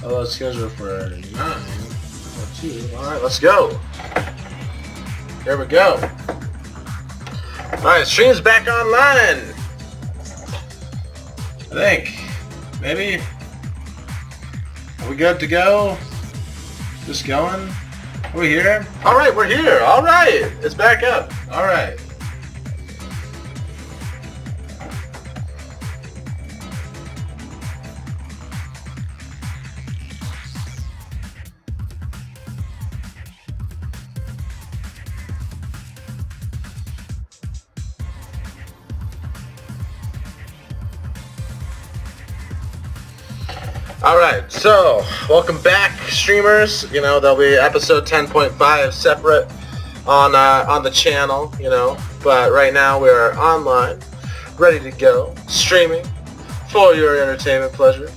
Hello, schedule for 9:02. Alright, let's go. There we go. Alright, stream's back online. I think. Maybe. Are we good to go? Just going? Are we here? Alright, we're here. Alright. It's back up. Alright. Alright, so welcome back, streamers. You know, there'll be episode 10.5 separate on the channel, you know, but right now we're online, ready to go, streaming for your entertainment pleasure.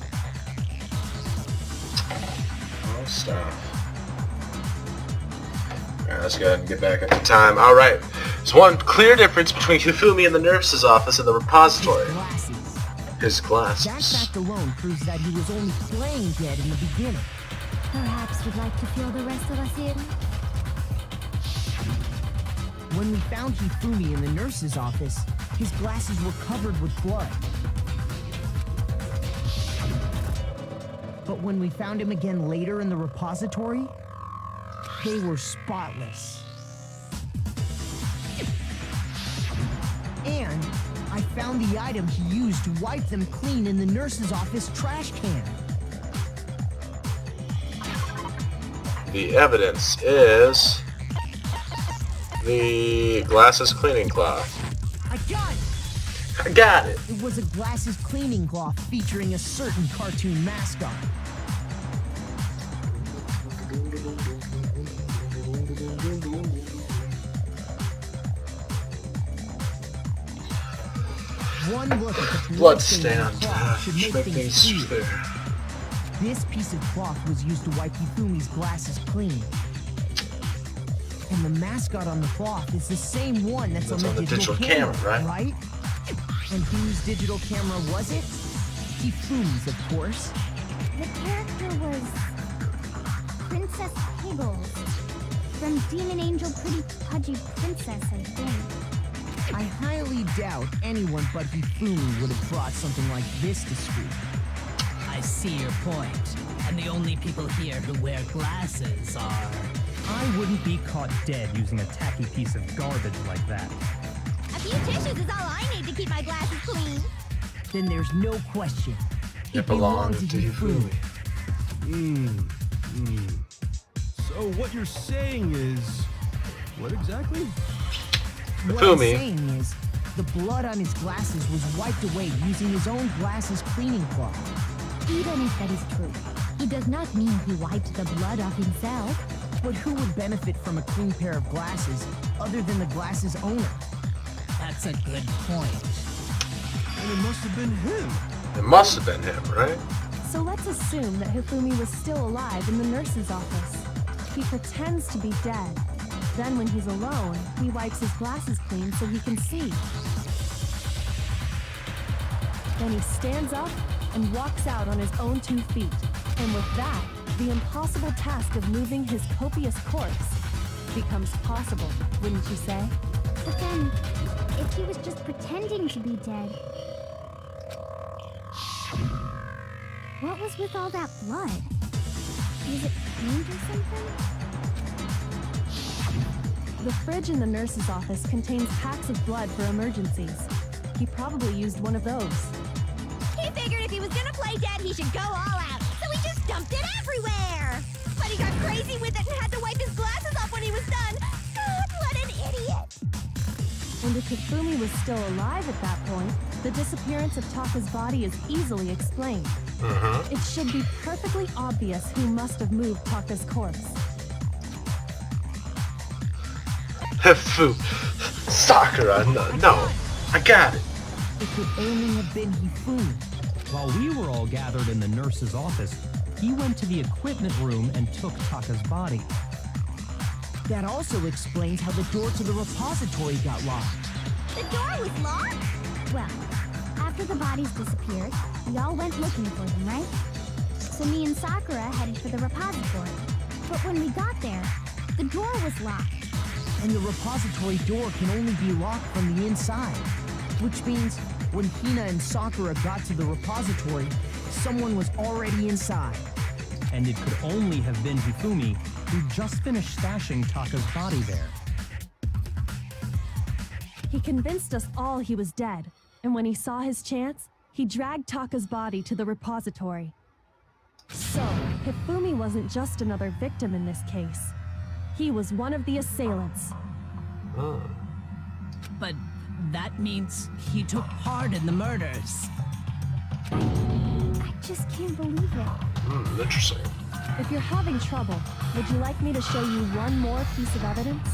Oh, stop. Alright, let's go ahead and get back up to time. Alright, there's one clear difference between Hifumi in the nurse's office and the repository. His glasses. That fact alone proves that he was only playing dead in the beginning. Perhaps you'd like to fill the rest of us in? When we found Hifumi in the nurse's office, his glasses were covered with blood. But when we found him again later in the repository, they were spotless. And I found the item he used to wipe them clean in the nurse's office trash can. The evidence is the glasses cleaning cloth. I got it! I got it! It was a glasses cleaning cloth featuring a certain cartoon mascot. One look at the Blood stain on the stand. cloth should make things clear. Clear. This piece of cloth was used to wipe Hifumi's glasses clean. And the mascot on the cloth is the same one that's on the digital camera, right? And whose digital camera was it? Hifumi's, of course. The character was Princess Piggles from Demon Angel Pretty Pudgy Princess, I think. I highly doubt anyone but Hifumi would have brought something like this to school. I see your point. And the only people here who wear glasses are... I wouldn't be caught dead using a tacky piece of garbage like that. A few tissues is all I need to keep my glasses clean. Then there's no question. It belonged to Hifumi. So what you're saying is... what exactly? What I'm saying is, the blood on his glasses was wiped away using his own glasses cleaning cloth. Even if that is true, it does not mean he wiped the blood off himself. But who would benefit from a clean pair of glasses other than the glasses owner? That's a good point. And it must have been him. It must have been him, right? So let's assume that Hifumi was still alive in the nurse's office. He pretends to be dead. Then when he's alone, he wipes his glasses clean so he can see. Then he stands up and walks out on his own 2 feet. And with that, the impossible task of moving his copious corpse becomes possible, wouldn't you say? But then, if he was just pretending to be dead, what was with all that blood? Was it paint or something? The fridge in the nurse's office contains packs of blood for emergencies. He probably used one of those. He figured if he was gonna play dead, he should go all out, so he just dumped it everywhere! But he got crazy with it and had to wipe his glasses off when he was done! God, what an idiot! And if Hifumi was still alive at that point, the disappearance of Taka's body is easily explained. It should be perfectly obvious who must have moved Taka's corpse. Hifu. Sakura, no. I got it. It could only have been Hifumi. While we were all gathered in the nurse's office, he went to the equipment room and took Taka's body. That also explains how the door to the repository got locked. The door was locked? Well, after the bodies disappeared, we all went looking for them, right? So me and Sakura headed for the repository. But when we got there, the door was locked. And the repository door can only be locked from the inside. Which means when Hina and Sakura got to the repository, someone was already inside. And it could only have been Hifumi, who just finished stashing Taka's body there. He convinced us all he was dead, and when he saw his chance, he dragged Taka's body to the repository. So, Hifumi wasn't just another victim in this case. He was one of the assailants. Oh. But that means he took part in the murders. I just can't believe it. Interesting. If you're having trouble, would you like me to show you one more piece of evidence?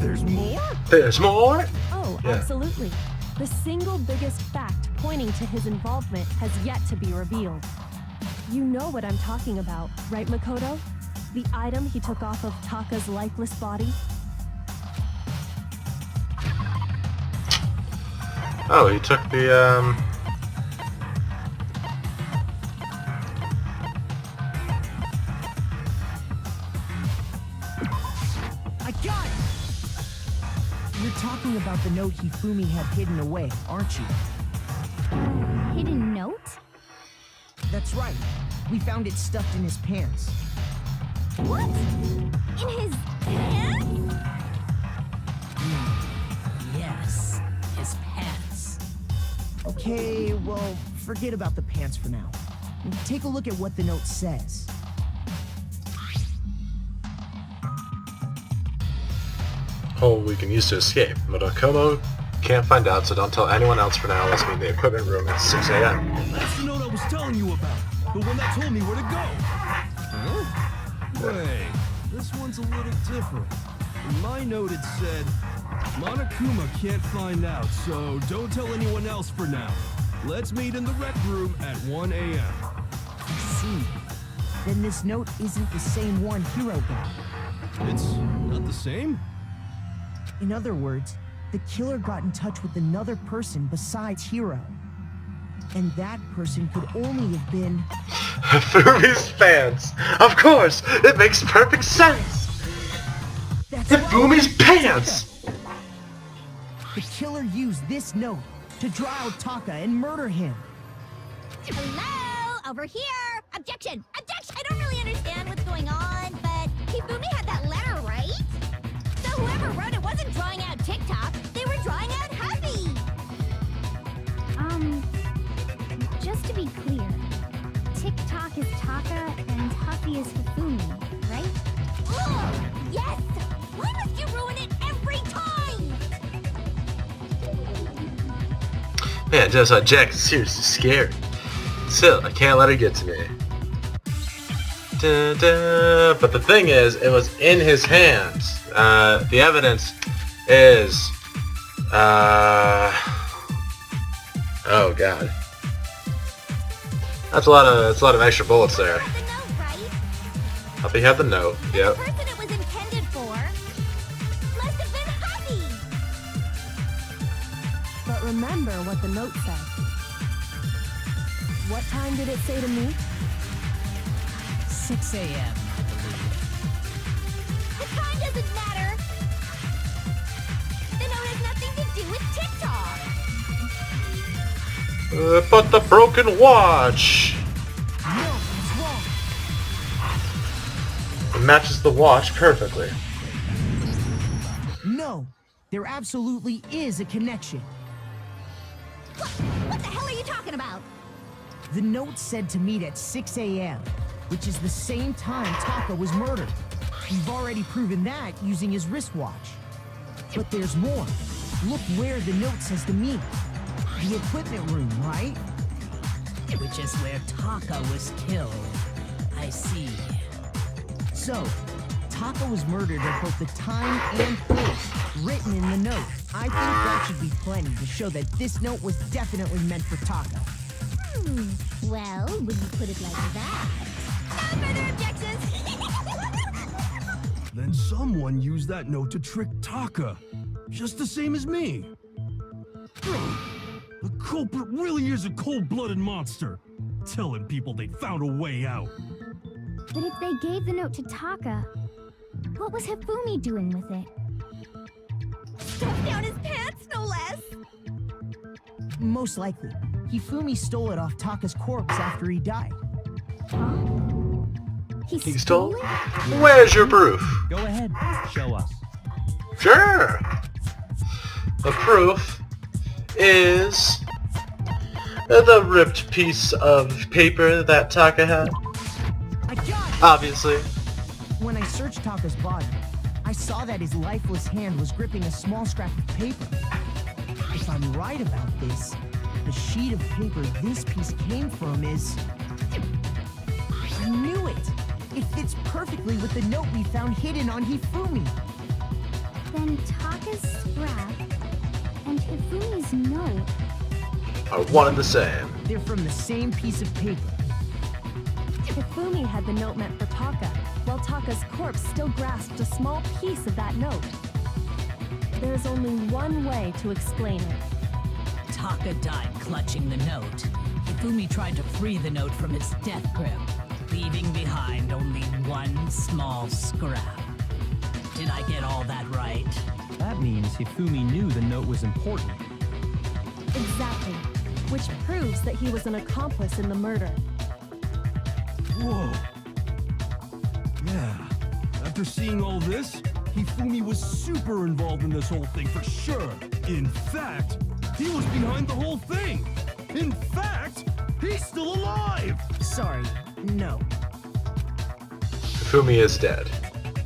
There's more? There's more? Oh, Yeah. absolutely. The single biggest fact pointing to his involvement has yet to be revealed. You know what I'm talking about, right, Makoto? The item he took off of Taka's lifeless body? Oh, he took the, I got it! You're talking about the note Hifumi had hidden away, aren't you? Hidden note? That's right. We found it stuffed in his pants. What? In his pants? Yes, his pants. Okay, well, forget about the pants for now. Take a look at what the note says. hole we can use to escape. Murakumo can't find out, so don't tell anyone else for now. Let's meet in the equipment room at 6 a.m. That's the note I was telling you about. The one that told me where to go. Huh? Wait, this one's a little different. In my note it said, Monokuma can't find out, so don't tell anyone else for now. Let's meet in the rec room at 1 a.m. I see. Then this note isn't the same one Hiro got. It's not the same? In other words, the killer got in touch with another person besides Hiro. And that person could only have been... Fumi's pants! Of course! It makes perfect sense! That's It's Fumi's pants! The killer used this note to draw out Taka and murder him. Hello? Over here! Objection! Objection! I don't really understand what's going on, but Hifumi had that letter, right? So whoever wrote it wasn't drawing out TikTok, they were drawing out Huffy! Just to be clear, TikTok is Taka and Huffy is Hifumi, right? Oh, yes! Why must you ruin it every time? Man, just Jack is seriously scared. Still, I can't let her get to me. Dun, dun. But the thing is, it was in his hands. The evidence is... oh god. That's a lot of extra bullets there. The note, right? Huffy had the note, yep. The person it was intended for must have been Huffy! But remember what the note said. What time did it say to meet? 6 a.m., I believe. The time doesn't matter! The note has nothing to do with TikTok! But the broken watch! No, it's wrong. It matches the watch perfectly. No, there absolutely is a connection. What the hell are you talking about? The note said to meet at 6 a.m., which is the same time Taka was murdered. We've already proven that using his wristwatch. But there's more. Look where the note says to meet. The equipment room, right? Which is where Taka was killed. I see. So, Taka was murdered at both the time and place written in the note. I think that should be plenty to show that this note was definitely meant for Taka. Well, when you put it like that... No further objections! Then someone used that note to trick Taka. Just the same as me. The culprit really is a cold-blooded monster. telling people they found a way out. But if they gave the note to Taka, what was Hifumi doing with it? Stuffed down his pants, no less! Most likely, Hifumi stole it off Taka's corpse after he died. He He stole? it? Where's your proof? Go ahead, show us. Sure. The proof is the ripped piece of paper that Taka had. I got it! Obviously. When I searched Taka's body, I saw that his lifeless hand was gripping a small scrap of paper. If I'm right about this, the sheet of paper this piece came from is... I knew it! It fits perfectly with the note we found hidden on Hifumi. Then Taka's scrap and Hifumi's note. Are one and the same. They're from the same piece of paper. Hifumi had the note meant for Taka, while Taka's corpse still grasped a small piece of that note. There's only one way to explain it. Taka died clutching the note. Hifumi tried to free the note from its death grip, leaving behind only one small scrap. Did I get all that right? That means Hifumi knew the note was important. Exactly, which proves that he was an accomplice in the murder. Whoa. Yeah. After seeing all this, Hifumi was super involved in this whole thing for sure. In fact, he was behind the whole thing. In fact, he's still alive. Sorry, no. Hifumi is dead.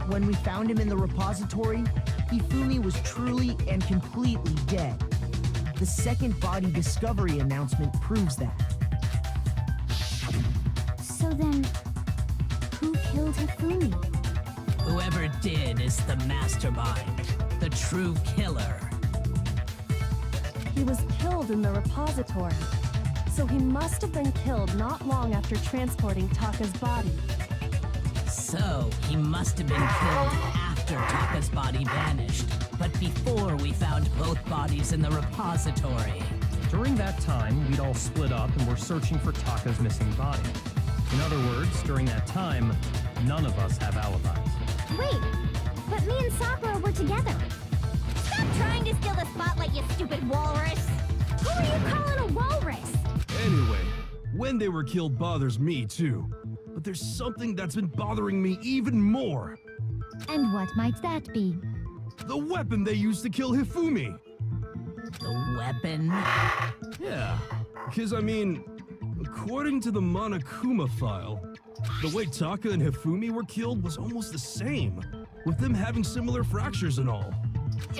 When we found him in the repository, Hifumi was truly and completely dead. The second body discovery announcement proves that. So then, who killed Hifumi? Whoever did is the mastermind, the true killer. He was killed in the repository, so he must have been killed not long after transporting Taka's body. So, he must have been killed after Taka's body vanished, but before we found both bodies in the repository. During that time, we'd all split up and were searching for Taka's missing body. In other words, during that time, none of us have alibis. Wait, but me and Sakura were together. Stop trying to steal the spotlight, you stupid walrus! Who are you calling a walrus? Anyway, when they were killed bothers me too. But there's something that's been bothering me even more. And what might that be? The weapon they used to kill Hifumi. The weapon? Yeah, because I mean, according to the Monokuma file, the way Taka and Hifumi were killed was almost the same, with them having similar fractures and all.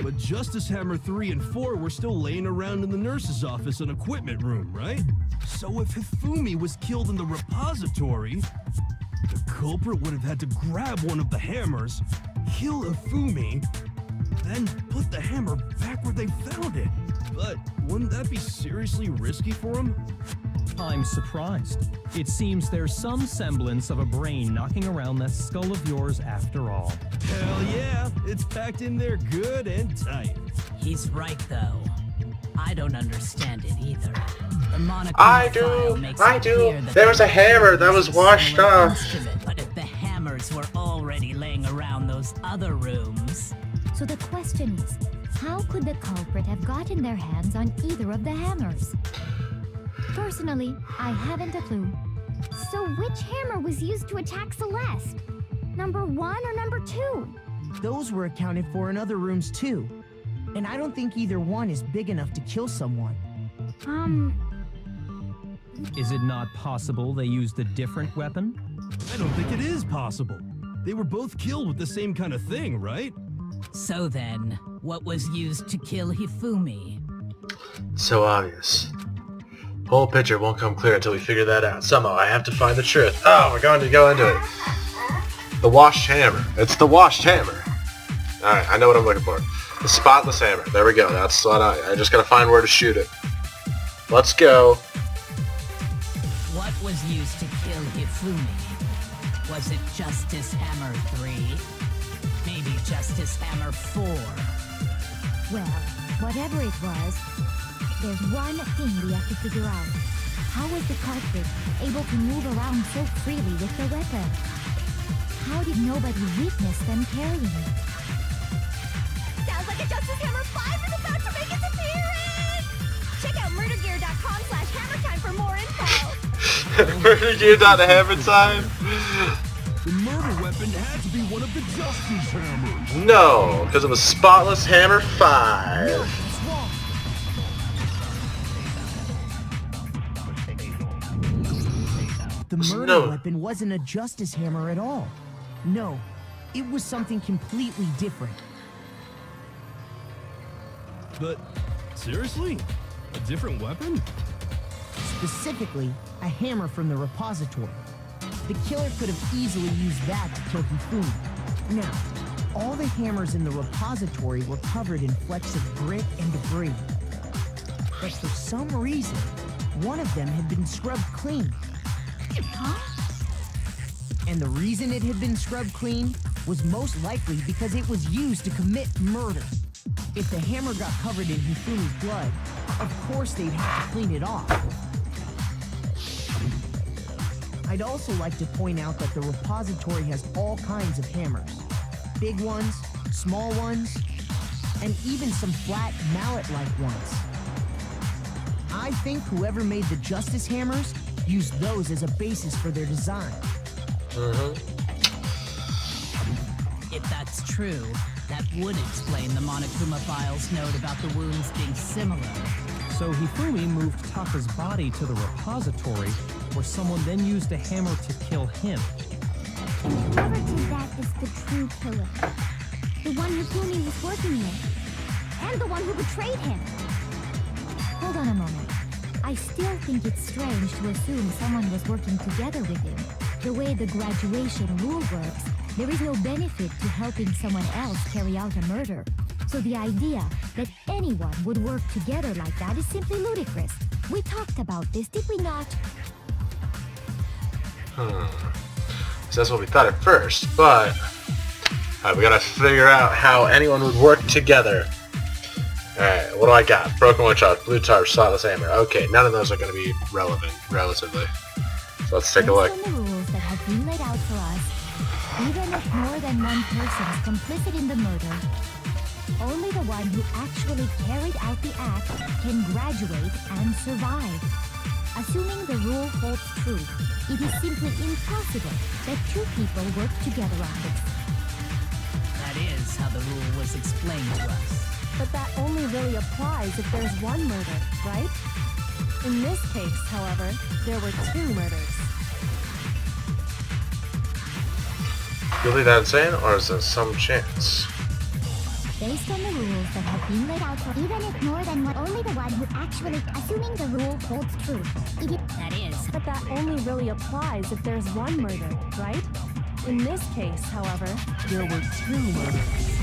But Justice Hammer 3 and 4 were still laying around in the nurse's office and equipment room, right? So if Hifumi was killed in the repository, the culprit would have had to grab one of the hammers, kill Hifumi, then put the hammer back where they found it. But wouldn't that be seriously risky for him? I'm surprised. It seems there's some semblance of a brain knocking around that skull of yours after all. Hell yeah, it's packed in there good and tight. He's right, though. I don't understand it either. The Monokuma I file do. makes I it do. clear that There was a hammer that was the washed stolen off. instrument, but if the hammers were already laying around those other rooms... So the question is, how could the culprit have gotten their hands on either of the hammers? Personally, I haven't a clue. So which hammer was used to attack Celeste? Number 1 or number 2? Those were accounted for in other rooms too. And I don't think either one is big enough to kill someone. Is it not possible they used a different weapon? I don't think it is possible. They were both killed with the same kind of thing, right? So then, what was used to kill Hifumi? So obvious. Whole picture won't come clear until we figure that out. Somehow I have to find the truth. Oh, we're going to go into it. The washed hammer. It's the washed hammer. Alright, I know what I'm looking for. The spotless hammer. There we go. That's what I just gotta find where to shoot it. Let's go. What was used to kill Hifumi? Was it Justice Hammer 3? Maybe Justice Hammer 4? Well, whatever it was, there's one thing we have to figure out. How was the culprit able to move around so freely with the weapon? How did nobody witness them carrying it? Sounds like a Justice Hammer 5 is about to make its appearance! Check out murdergear.com/hammertime for more info! Murdergear.hammertime? The murder weapon had to be one of the Justice Hammers. No, because it was Spotless Hammer 5. No, it's wrong. The murder No. weapon wasn't a justice hammer at all. No, it was something completely different. But seriously? A different weapon? Specifically, a hammer from the repository. The killer could have easily used that to kill Hifumi. Now, all the hammers in the repository were covered in flecks of grit and debris. But for some reason, one of them had been scrubbed clean. Huh? And the reason it had been scrubbed clean was most likely because it was used to commit murder. If the hammer got covered in Hifumi's blood, of course they'd have to clean it off. I'd also like to point out that the repository has all kinds of hammers. Big ones, small ones, and even some flat mallet-like ones. I think whoever made the Justice Hammers used those as a basis for their design. If that's true, that would explain the Monokuma file's note about the wounds being similar. So Hifumi moved Taka's body to the repository, where someone then used a hammer to kill him. And whoever did that is the true killer. The one Hifumi was working with. And the one who betrayed him. Hold on a moment. I still think it's strange to assume someone was working together with him. The way the graduation rule works, there is no benefit to helping someone else carry out a murder. So the idea that anyone would work together like that is simply ludicrous. We talked about this, did we not? So that's what we thought at first, but we gotta figure out how anyone would work together. Alright, what do I got? Broken Witch House, Blue Tarp, Spotless Hammer. Okay, none of those are gonna be relevant, relatively. So let's take a look. Based on the rules that have been laid out for us, even if more than one person is complicit in the murder, only the one who actually carried out the act can graduate and survive. Assuming the rule holds true, it is simply impossible that two people work together on this. That is how the rule was explained to us. But that only really applies if there's one murder, right? In this case, however, there were two murders. You believe that insane, or is there some chance? Based on the rules that have been laid out for even if more than one, only the one who actually, assuming the rule holds true, That is. But that only really applies if there's one murder, right? In this case, however, There were two murders.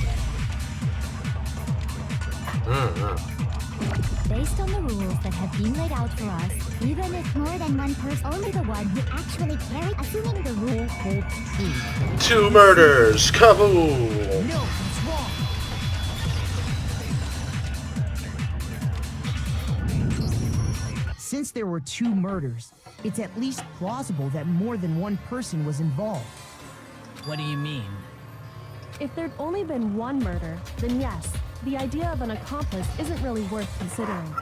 Based on the rules that have been laid out for us, even if more than one person, only the one who actually carried, assuming the rule holds true. Two murders! Kaboom! No, it's wrong. Since there were two murders, it's at least plausible that more than one person was involved. What do you mean? if there'd only been one murder, then yes, the idea of an accomplice isn't really worth considering.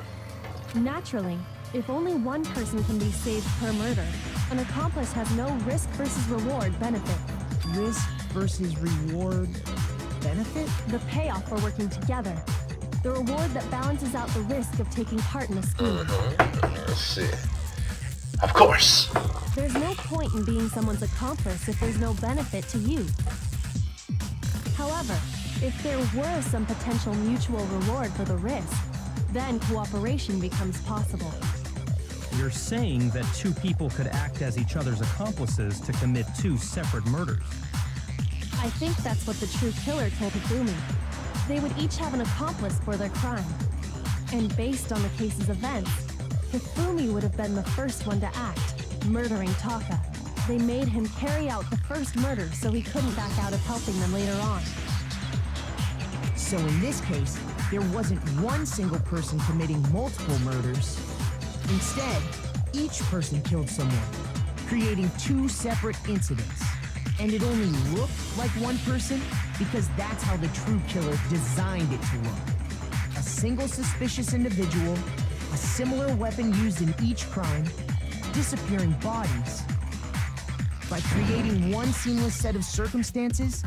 Naturally, if only one person can be saved per murder, an accomplice has no risk versus reward benefit. Risk versus reward benefit? The payoff for working together. The reward that balances out the risk of taking part in a scheme. Let's see. Of course. There's no point in being someone's accomplice if there's no benefit to you. However, if there were some potential mutual reward for the risk, then cooperation becomes possible. You're saying that two people could act as each other's accomplices to commit two separate murders. I think that's what the true killer told Hifumi. They would each have an accomplice for their crime. And based on the case's events, Hifumi would have been the first one to act, murdering Taka. They made him carry out the first murder so he couldn't back out of helping them later on. So in this case, there wasn't one single person committing multiple murders. Instead, each person killed someone, creating two separate incidents. And it only looked like one person because that's how the true killer designed it to look. A single suspicious individual, a similar weapon used in each crime, disappearing bodies. By creating one seamless set of circumstances,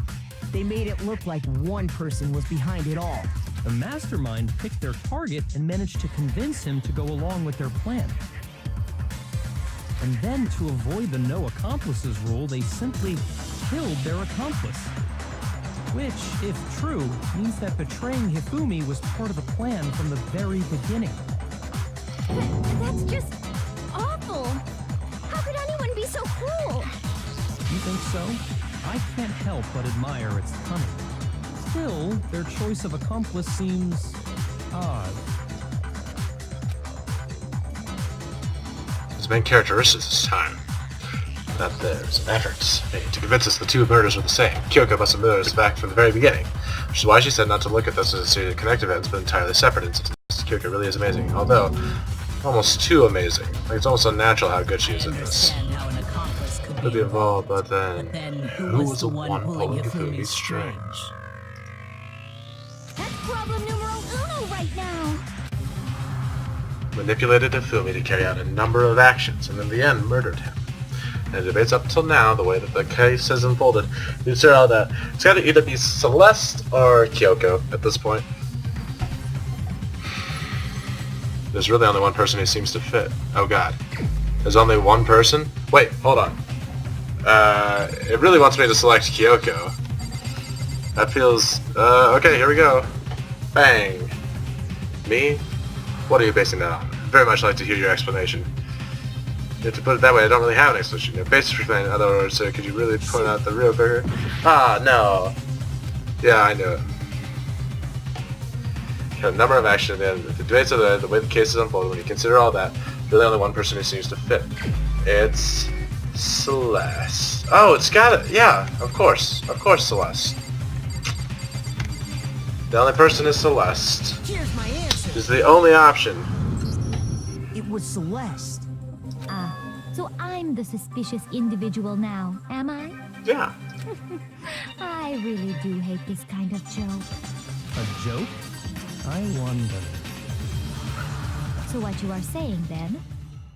they made it look like one person was behind it all. The mastermind picked their target and managed to convince him to go along with their plan. And then, to avoid the no accomplices rule, they simply killed their accomplice. Which, if true, means that betraying Hifumi was part of the plan from the very beginning. That's just awful. How could anyone be so cruel? You think so? I can't help but admire its cunning. Still, their choice of accomplice seems odd. His main characteristics this time. That there's efforts made to convince us the two murders were the same. Kyoko must have noticed the fact from the very beginning, which is why she said not to look at this as a series of connected events, but entirely separate incidents. Kyoko really is amazing, although almost too amazing. Like, it's almost unnatural how good she is in this. How an accomplice Could be involved, but then who was the one pulling Hifumi's string? That's problem numero uno right now. Manipulated Hifumi to carry out a number of actions, and in the end murdered him. And it debates up till now, the way that the case has unfolded, you say all that it's got to either be Celeste or Kyoko at this point. There's really only one person who seems to fit. Oh god. There's only one person? Wait, hold on. It really wants me to select Kyoko. That feels... okay, here we go. Bang. Me? What are you basing that on? I'd very much like to hear your explanation. To put it that way, I don't really have an explanation. Basically, in other words, could you really point out the real burger? Ah, no. Yeah, I knew it. A number of actions, and the debates of the way the case is unfolded, when you consider all that, there's really only one person who seems to fit. It's Celeste. Oh, it's got it. Yeah, of course Celeste. The only person is Celeste. Here's my answer. Is the only option. It was Celeste. So I'm the suspicious individual now, am I? Yeah. I really do hate this kind of joke. A joke? I wonder. So what you are saying, then,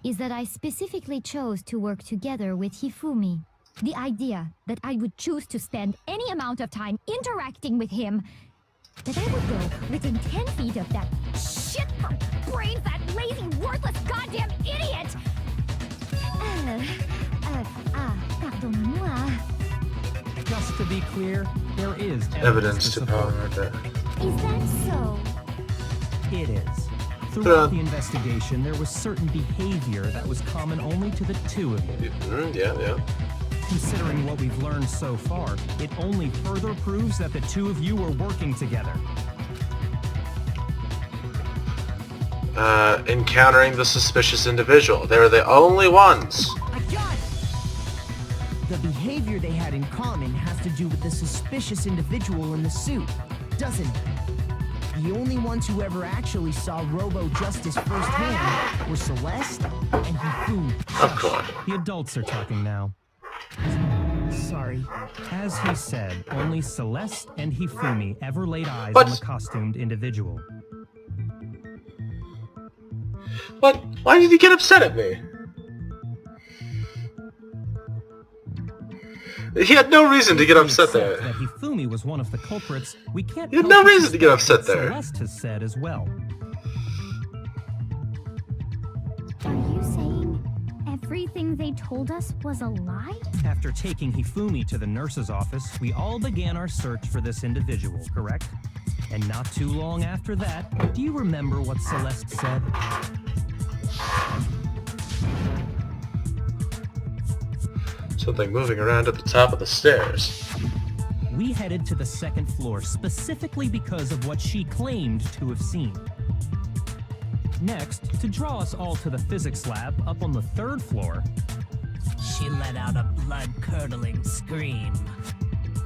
is that I specifically chose to work together with Hifumi. The idea that I would choose to spend any amount of time interacting with him, that I would go within 10 feet of that shit brains, that lazy, worthless goddamn idiot! Pardonnez-moi. Just to be clear, there is Evidence to support. power that. Is that so? It is. Throughout the investigation, there was certain behavior that was common only to the two of you. Yeah. Considering what we've learned so far, it only further proves that the two of you were working together. Encountering the suspicious individual. They were the only ones. I got it! The behavior they had in common has to do with the suspicious individual in the suit, doesn't it? The only ones who ever actually saw Robo-Justice firsthand were Celeste and Hifumi. Of course. The adults are talking now. Sorry. As he said, only Celeste and Hifumi ever laid eyes What? on the costumed individual. What? Why did you get upset at me? He had no reason to get upset there. That Hifumi was one of the culprits, we can't. You had help no but reason to get suspect upset what there. Celeste has said as well. Are you saying everything they told us was a lie? After taking Hifumi to the nurse's office, we all began our search for this individual, correct? And not too long after that, do you remember what Celeste said? Something moving around at the top of the stairs. We headed to the second floor specifically because of what she claimed to have seen. Next, to draw us all to the physics lab up on the third floor, She let out a blood-curdling scream.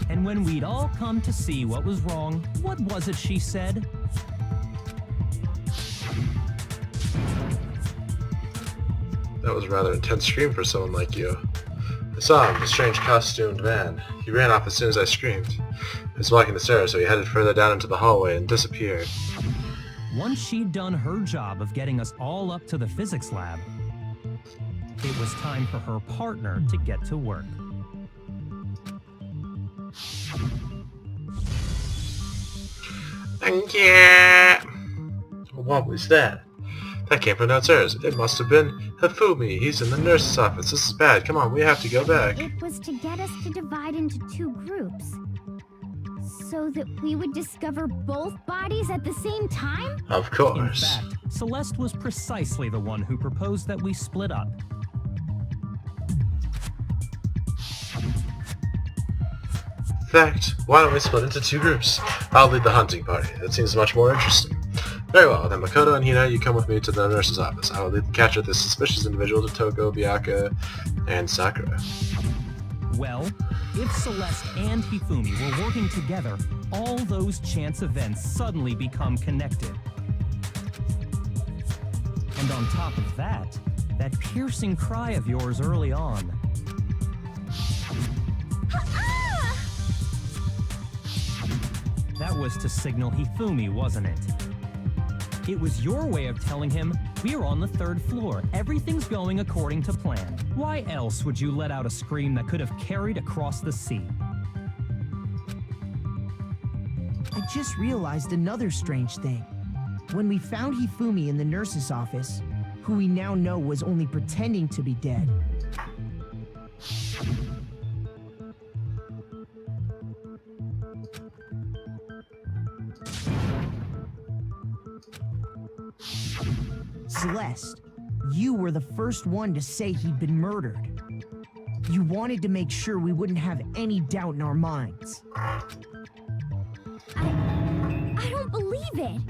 and when we'd all come to see what was wrong, what was it she said? That was a rather intense scream for someone like you. I saw him, the strange costumed man. He ran off as soon as I screamed. He was walking the stairs, so he headed further down into the hallway and disappeared. Once she'd done her job of getting us all up to the physics lab, it was time for her partner to get to work. Yeah. What was that? That came from downstairs. It must have been Hifumi. He's in the nurse's office. This is bad. Come on, we have to go back. It was to get us to divide into 2 groups. So that we would discover both bodies at the same time? Of In course. fact, Celeste was precisely the one who proposed that we split up. In fact, why don't we split into 2 groups? I'll lead the hunting party. That seems much more interesting. Very well, then Makoto and Hina, you come with me to the nurse's office. I will lead the capture of this suspicious individual to Toko, Byaka, and Sakura. Well, if Celeste and Hifumi were working together, all those chance events suddenly become connected. And on top of that, that piercing cry of yours early on. That was to signal Hifumi, wasn't it? It was your way of telling him, we're on the 3rd floor, everything's going according to plan. Why else would you let out a scream that could have carried across the sea? I just realized another strange thing. When we found Hifumi in the nurse's office, who we now know was only pretending to be dead, Celeste, you were the first one to say he'd been murdered. You wanted to make sure we wouldn't have any doubt in our minds. I don't believe it.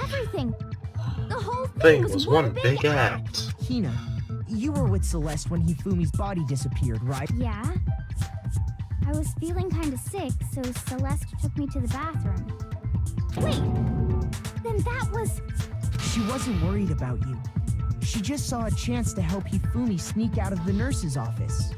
Everything. The whole thing was one big act. Hina, you were with Celeste when Hifumi's body disappeared, right? Yeah. I was feeling kind of sick, so Celeste took me to the bathroom. Wait, then that was... She wasn't worried about you. She just saw a chance to help Hifumi sneak out of the nurse's office.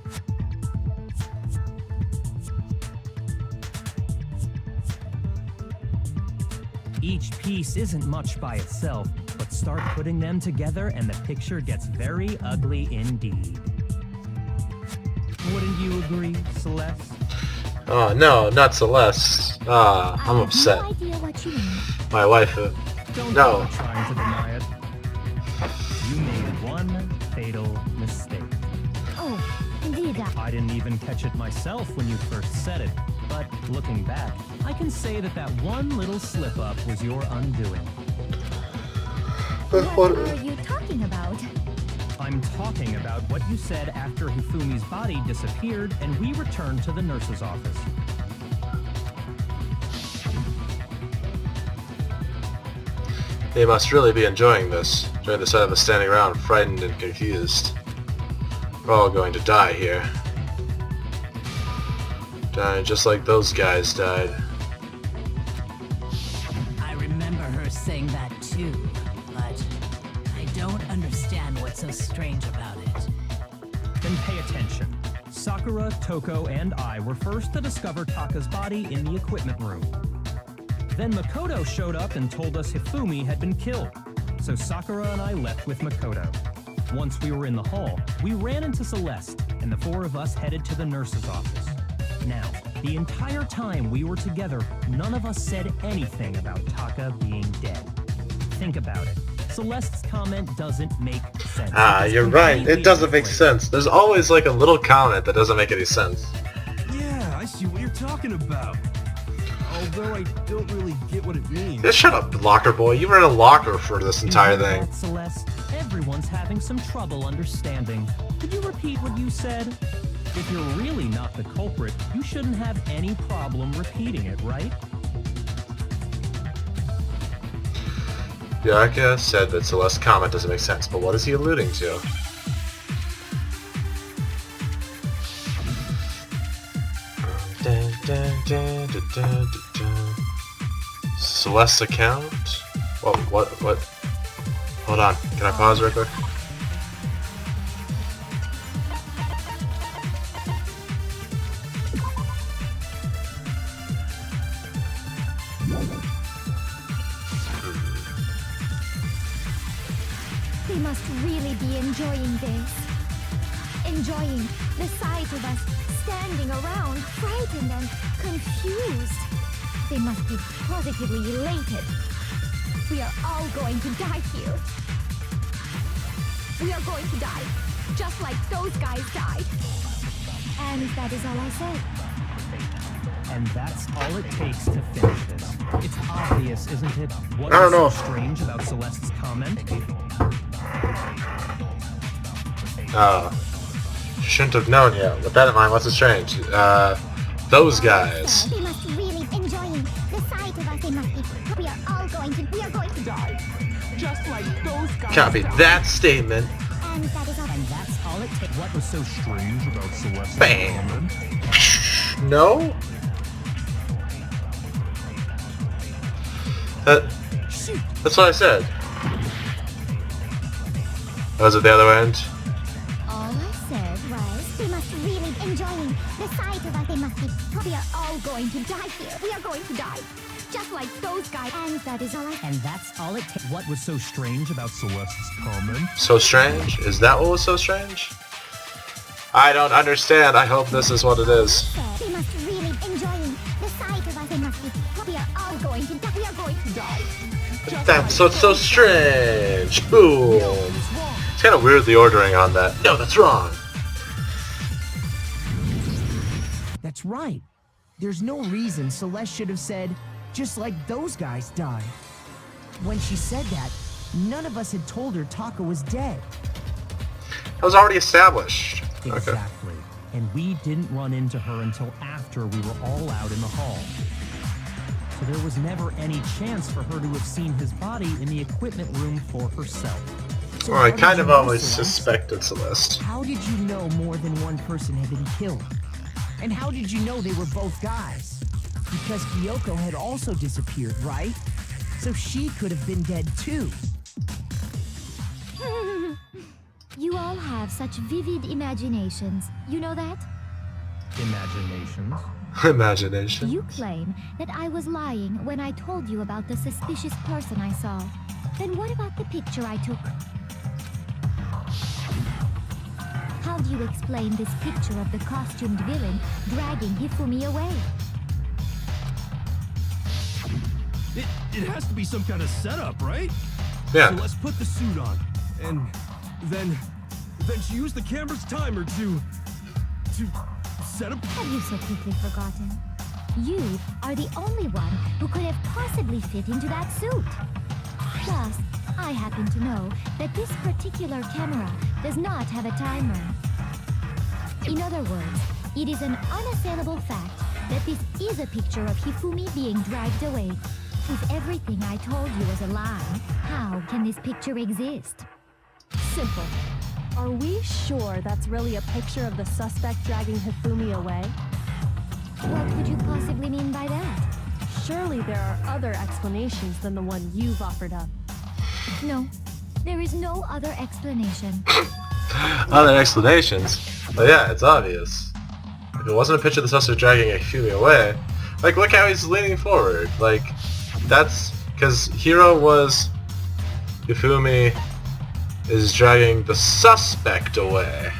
Each piece isn't much by itself, but start putting them together and the picture gets very ugly indeed. Wouldn't you agree, Celeste? Oh, no, not Celeste. I'm upset. I have no idea what you mean. My wife, Don't no. bother trying to deny it. You made one fatal mistake. Oh, indeed. I didn't even catch it myself when you first said it, but looking back, I can say that that one little slip-up was your undoing. What are you talking about? I'm talking about what you said after Hifumi's body disappeared and we returned to the nurse's office. They must really be enjoying this. During the sight of us standing around, frightened and confused. We're all going to die here. Dying just like those guys died. I remember her saying that too, but I don't understand what's so strange about it. Then pay attention. Sakura, Toko, and I were first to discover Taka's body in the equipment room. Then Makoto showed up and told us Hifumi had been killed. So Sakura and I left with Makoto. Once we were in the hall, we ran into Celeste, and the 4 of us headed to the nurse's office. Now, the entire time we were together, none of us said anything about Taka being dead. Think about it. Celeste's comment doesn't make sense. You're right. It doesn't make sense. There's always like a little comment that doesn't make any sense. Yeah, I see what you're talking about. Although I don't really get what it means. Just shut up, locker boy. You were in a locker for this entire thing. That, Celeste, everyone's having some trouble understanding. Could you repeat what you said? If you're really not the culprit, you shouldn't have any problem repeating it, right? Byaka said that Celeste's comment doesn't make sense, but what is he alluding to? Celeste's account? What? Hold on. Can I pause real quick? must really be enjoying this. Enjoying the sight of us standing around, frightened and confused. They must be positively elated. We are all going to die here. We are going to die, just like those guys died. And that is all I say. And that's all it takes to finish this. It's obvious, isn't it? What I don't know. is so strange about Celeste's comment? Shouldn't have known yet. With that in mind, what's so strange? Those guys. They must really enjoying the sight of us. They must be. We are going to die. Just like those guys. Copy that statement. And that is all. And that's all it takes. What was so strange about Celeste's Bam. comment? No? That's what I said. Was it the other end? All I said was they must really enjoying the sight of us. They must be. We are all going to die here. We are going to die. Just like those guys. And that is all I. And that's all it takes. What was so strange about Celeste's comment? So strange? Is that what was so strange? I don't understand. I hope this is what it is. They must really enjoying the sight of us. They must be. We are all going to die. We are going to die. That's what's so strange. Boom. It's kind of weird the ordering on that. No, that's wrong. That's right. There's no reason Celeste should have said, just like those guys died. When she said that, none of us had told her Taka was dead. That was already established. Okay. Exactly. And we didn't run into her until after we were all out in the hall. So there was never any chance for her to have seen his body in the equipment room for herself. So Well, I how did kind you of know, always Celeste? suspected Celeste. How did you know more than one person had been killed? And how did you know they were both guys? Because Kyoko had also disappeared, right? So she could have been dead too. You all have such vivid imaginations. You know that? Imaginations. Imagination. You claim that I was lying when I told you about the suspicious person I saw. Then what about the picture I took? How do you explain this picture of the costumed villain dragging Hifumi away? It has to be some kind of setup, right? Yeah. So let's put the suit on, and then she used the camera's timer to set up. Have you so quickly forgotten? You are the only one who could have possibly fit into that suit. Plus, I happen to know that this particular camera does not have a timer. In other words, it is an unassailable fact that this is a picture of Hifumi being dragged away. If everything I told you was a lie, how can this picture exist? Simple. Are we sure that's really a picture of the suspect dragging Hifumi away? What could you possibly mean by that? Surely there are other explanations than the one you've offered up. No, there is no other explanation. Other explanations? But yeah, it's obvious. If it wasn't a picture of the suspect dragging Hifumi away, like, look how he's leaning forward. Like, that's because Hiro was Hifumi is dragging the suspect away.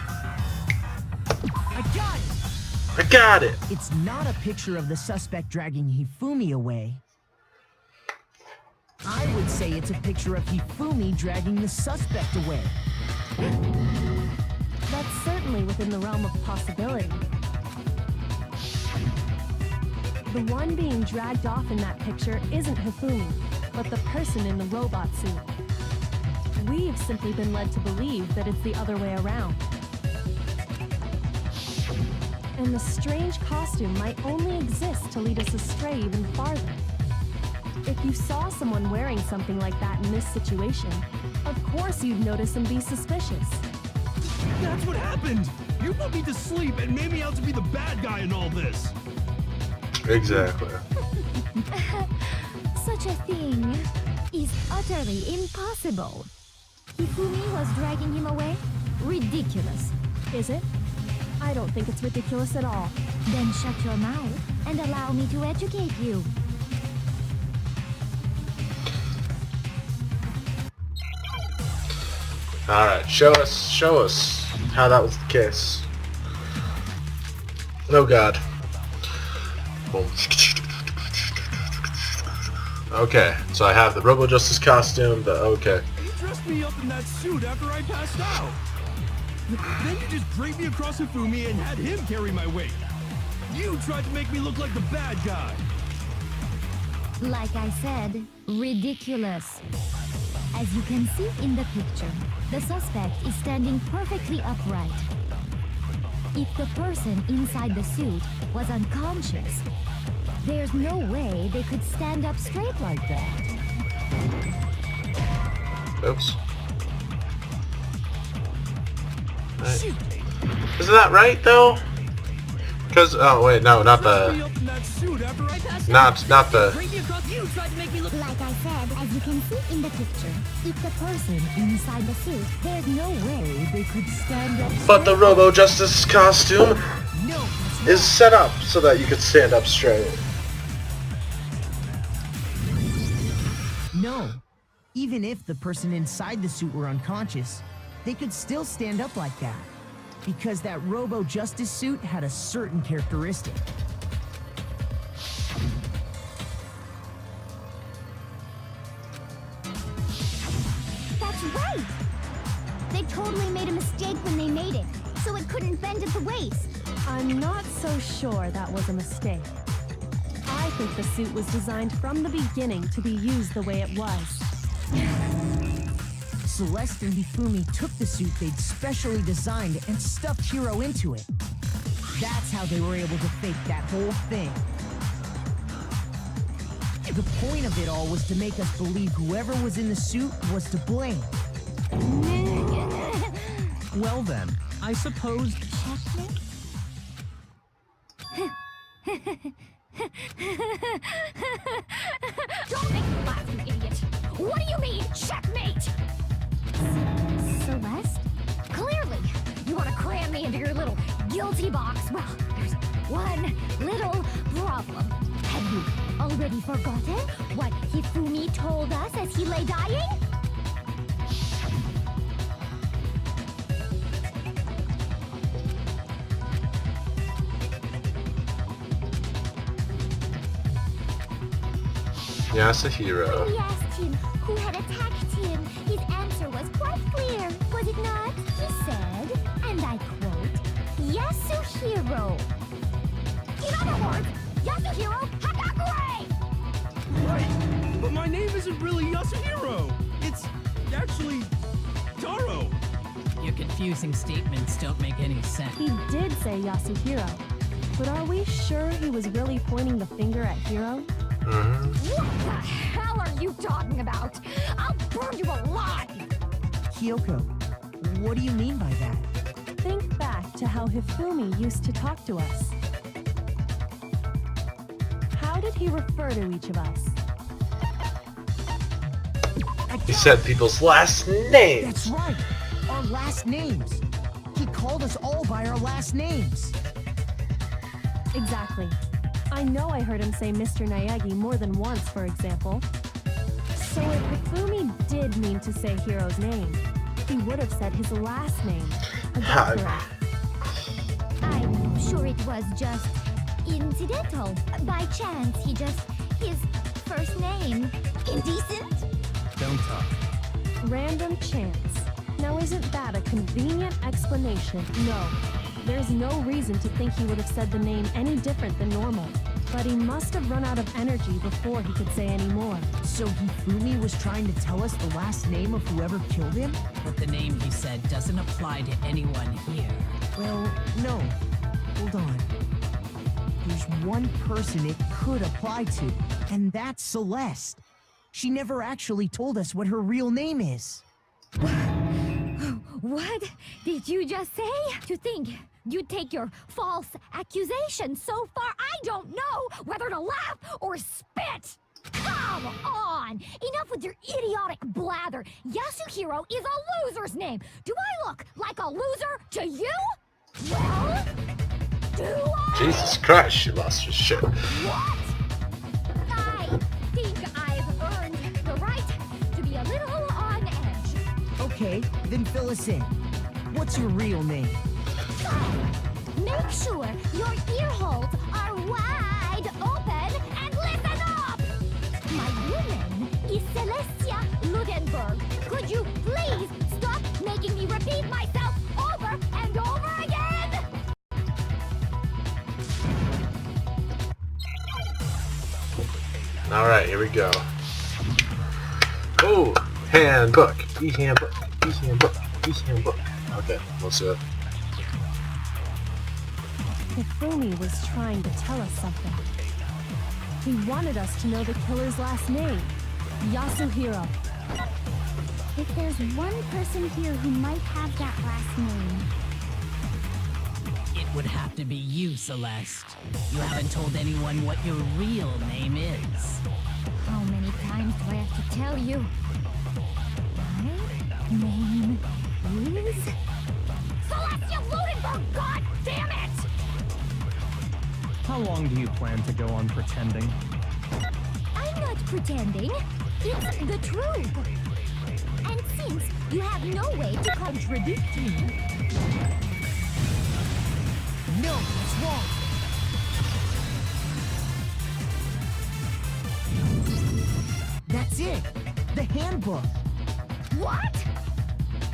I got it! It's not a picture of the suspect dragging Hifumi away. I would say it's a picture of Hifumi dragging the suspect away. That's certainly within the realm of possibility. The one being dragged off in that picture isn't Hifumi, but the person in the robot suit. We've simply been led to believe that it's the other way around. And the strange costume might only exist to lead us astray even farther. If you saw someone wearing something like that in this situation, of course you'd notice and be suspicious. That's what happened! You put me to sleep and made me out to be the bad guy in all this! Exactly. Such a thing is utterly impossible. Hifumi was dragging him away? Ridiculous. Is it? I don't think it's ridiculous at all. Then shut your mouth and allow me to educate you. Alright, show us how that was the case. Oh god. Boom. Okay, so I have the Robo Justice costume, okay. You dressed me up in that suit after I passed out. Then you just draped me across Hifumi and had him carry my weight. You tried to make me look like the bad guy. Like I said, ridiculous. As you can see in the picture, the suspect is standing perfectly upright. If the person inside the suit was unconscious, there's no way they could stand up straight like that. Oops. Right. Isn't that right though? Because oh wait, no, not the not the Like I said, as you can see in the picture, if the person inside the suit, there's no way they could stand up. but the Robo Justice costume No, is set up so that you could stand up straight. no. Even if the person inside the suit were unconscious, they could still stand up like that. Because that Robo Justice suit had a certain characteristic. That's right! They totally made a mistake when they made it, so it couldn't bend at the waist. I'm not so sure that was a mistake. I think the suit was designed from the beginning to be used the way it was. Celeste and Hifumi took the suit they'd specially designed and stuffed Hiro into it. That's how they were able to fake that whole thing. The point of it all was to make us believe whoever was in the suit was to blame. Well then, I suppose Don't make me laugh, you idiot! What do you mean, checkmate? Celeste? Clearly, you want to cram me into your little guilty box. Well, there's one little problem. Have you already forgotten what Hifumi told us as he lay dying? Yasuhiro. We asked him who had attacked him. His answer was quite clear, was it not? He said, and I quote, Yasuhiro. In other words, Yasuhiro Hagakure! Right, but my name isn't really Yasuhiro. It's actually Taro. Your confusing statements don't make any sense. He did say Yasuhiro, but are we sure he was really pointing the finger at Hiro? What the hell are you talking about? I'll burn you alive! Kyoko, what do you mean by that? Think back to how Hifumi used to talk to us. How did he refer to each of us? He said people's last names. That's right, our last names. He called us all by our last names. Exactly. I know I heard him say Mr. Naegi more than once, for example. So if Hifumi did mean to say Hiro's name, he would have said his last name. Hagakure. I'm sure it was just incidental. By chance, his first name. Indecent? don't talk. Random chance. Now isn't that a convenient explanation? No. There's no reason to think he would have said the name any different than normal. But he must have run out of energy before he could say any more. So Hifumi was trying to tell us the last name of whoever killed him? But the name he said doesn't apply to anyone here. Well, no. Hold on. There's one person it could apply to, and that's Celeste. She never actually told us what her real name is. What did you just say? To think you'd take your false accusation so far, I don't know whether to laugh or spit! Come on! Enough with your idiotic blather! Yasuhiro is a loser's name! Do I look like a loser to you? Well, do I? Jesus Christ, she lost her shit. What? I think I've earned the right to be a little on edge. Okay, then fill us in. What's your real name? Make sure your ear holes are wide open and listen up! My real name is Celestia Ludenberg. Could you please stop making me repeat myself over and over again? Alright, here we go. Oh, handbook. E-handbook. E-handbook. E-handbook. Okay, let's do it. Hifumi was trying to tell us something. He wanted us to know the killer's last name, Yasuhiro. If there's one person here who might have that last name, It would have to be you, Celeste. You haven't told anyone what your real name is. how many times do I have to tell you? My name is Celestia Ludenberg. God damn it! How long do you plan to go on pretending? I'm not pretending. It's the truth. And since you have no way to contradict me, No, it's wrong. That's it. The handbook. what?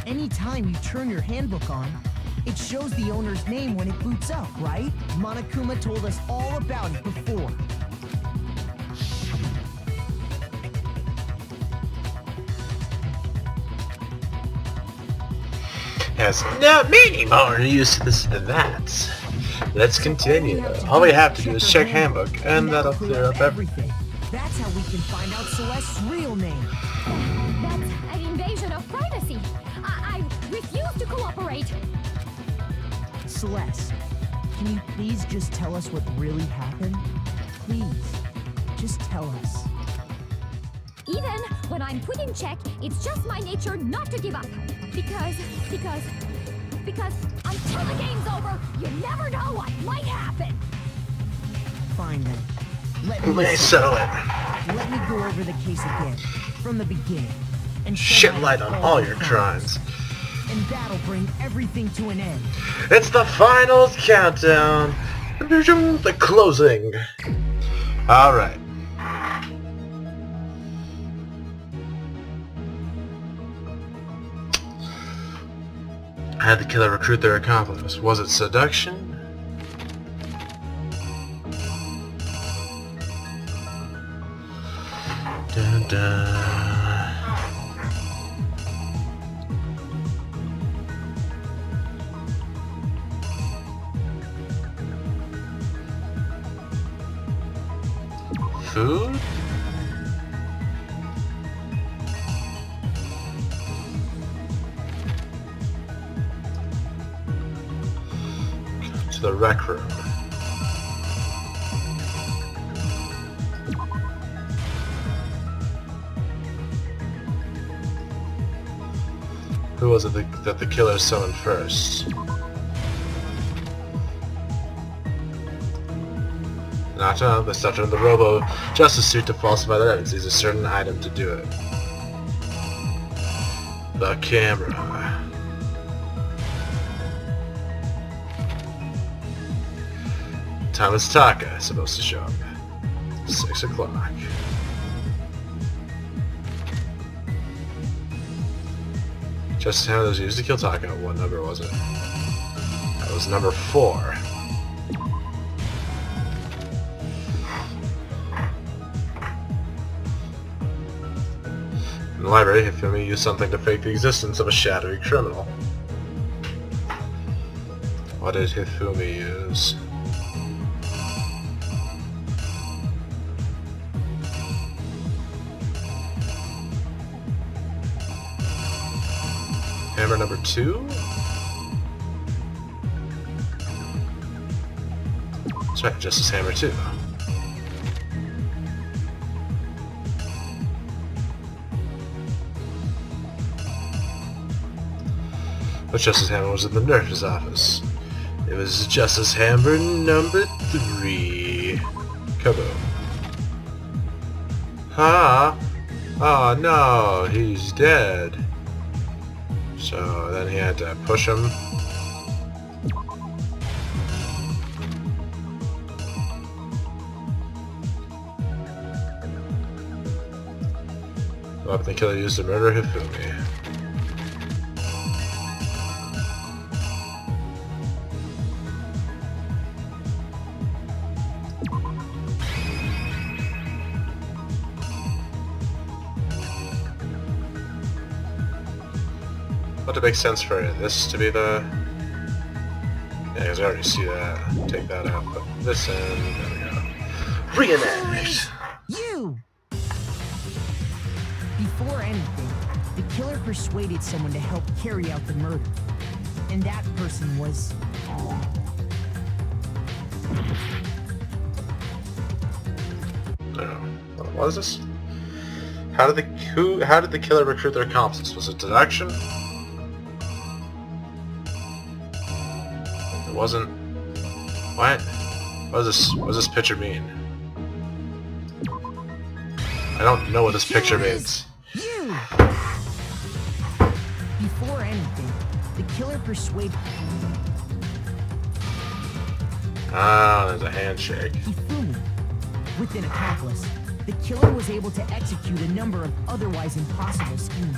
Anytime you turn your handbook on, it shows the owner's name when it boots up, right? Monokuma told us all about it before. Has not many more use to this than that. Let's continue. All we have to do is check handbook, and that'll clear up everything. That's how we can find out Celeste's real name. That's an invasion of privacy. I refuse to cooperate. Celeste, can you please just tell us what really happened? Please, just tell us. Even when I'm put in check, it's just my nature not to give up. Because until the game's over, you never know what might happen. Fine then. Let Let's settle it. Let me go over the case again, from the beginning. And Shed light on all your crimes. And that'll bring everything to an end. It's the finals countdown. The closing. Alright. Had the killer recruit their accomplice. Was it seduction? Dun, dun. Food? To the rec room. Who was it that the killer summoned first? Nata, the starter of the Robo Justice Suit to falsify the evidence. Use a certain item to do it. The camera. Time is Taka supposed to show up. 6 o'clock. Justice Hammer was used to kill Taka. What number was it? That was number 4. In the library, Hifumi used something to fake the existence of a shadowy criminal. What did Hifumi use? Hammer number 2? That's right, Justice Hammer 2. But Justice Hammer was in the nurse's office. It was Justice Hammer number 3. Kaboom. Ah! Oh no, he's dead. So then he had to push him. The weapon the killer used to murder Hifumi. What would make sense for this to be the... Yeah, because I already see that. Take that out, put this in, there we go. Reenact! You! Before anything, the killer persuaded someone to help carry out the murder. And that person was... What is this? How did the killer recruit their accomplices? Was it deduction? It wasn't. What? What does this picture mean? I don't know what this picture means. You! Before anything, the killer persuaded... Ah, there's a handshake. Hifumi. With an accomplice, the killer was able to execute a number of otherwise impossible schemes.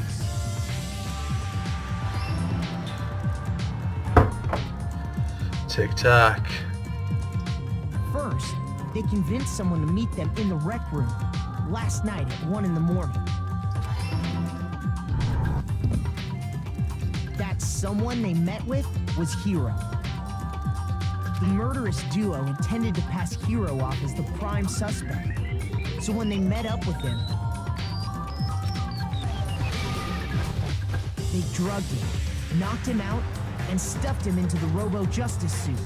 Tick-tock. First, they convinced someone to meet them in the rec room last night at 1 in the morning. That someone they met with was Hiro. The murderous duo intended to pass Hiro off as the prime suspect. So when they met up with him, they drugged him, knocked him out, and stuffed him into the Robo-Justice suit.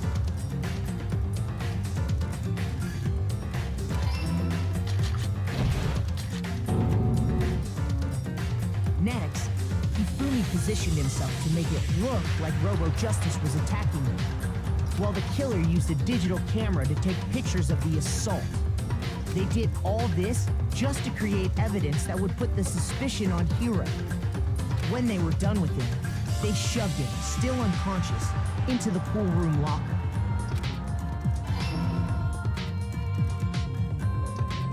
Next, Hifumi positioned himself to make it look like Robo-Justice was attacking them, while the killer used a digital camera to take pictures of the assault. They did all this just to create evidence that would put the suspicion on Hiro. When they were done with him, they shoved him, still unconscious, into the pool room locker.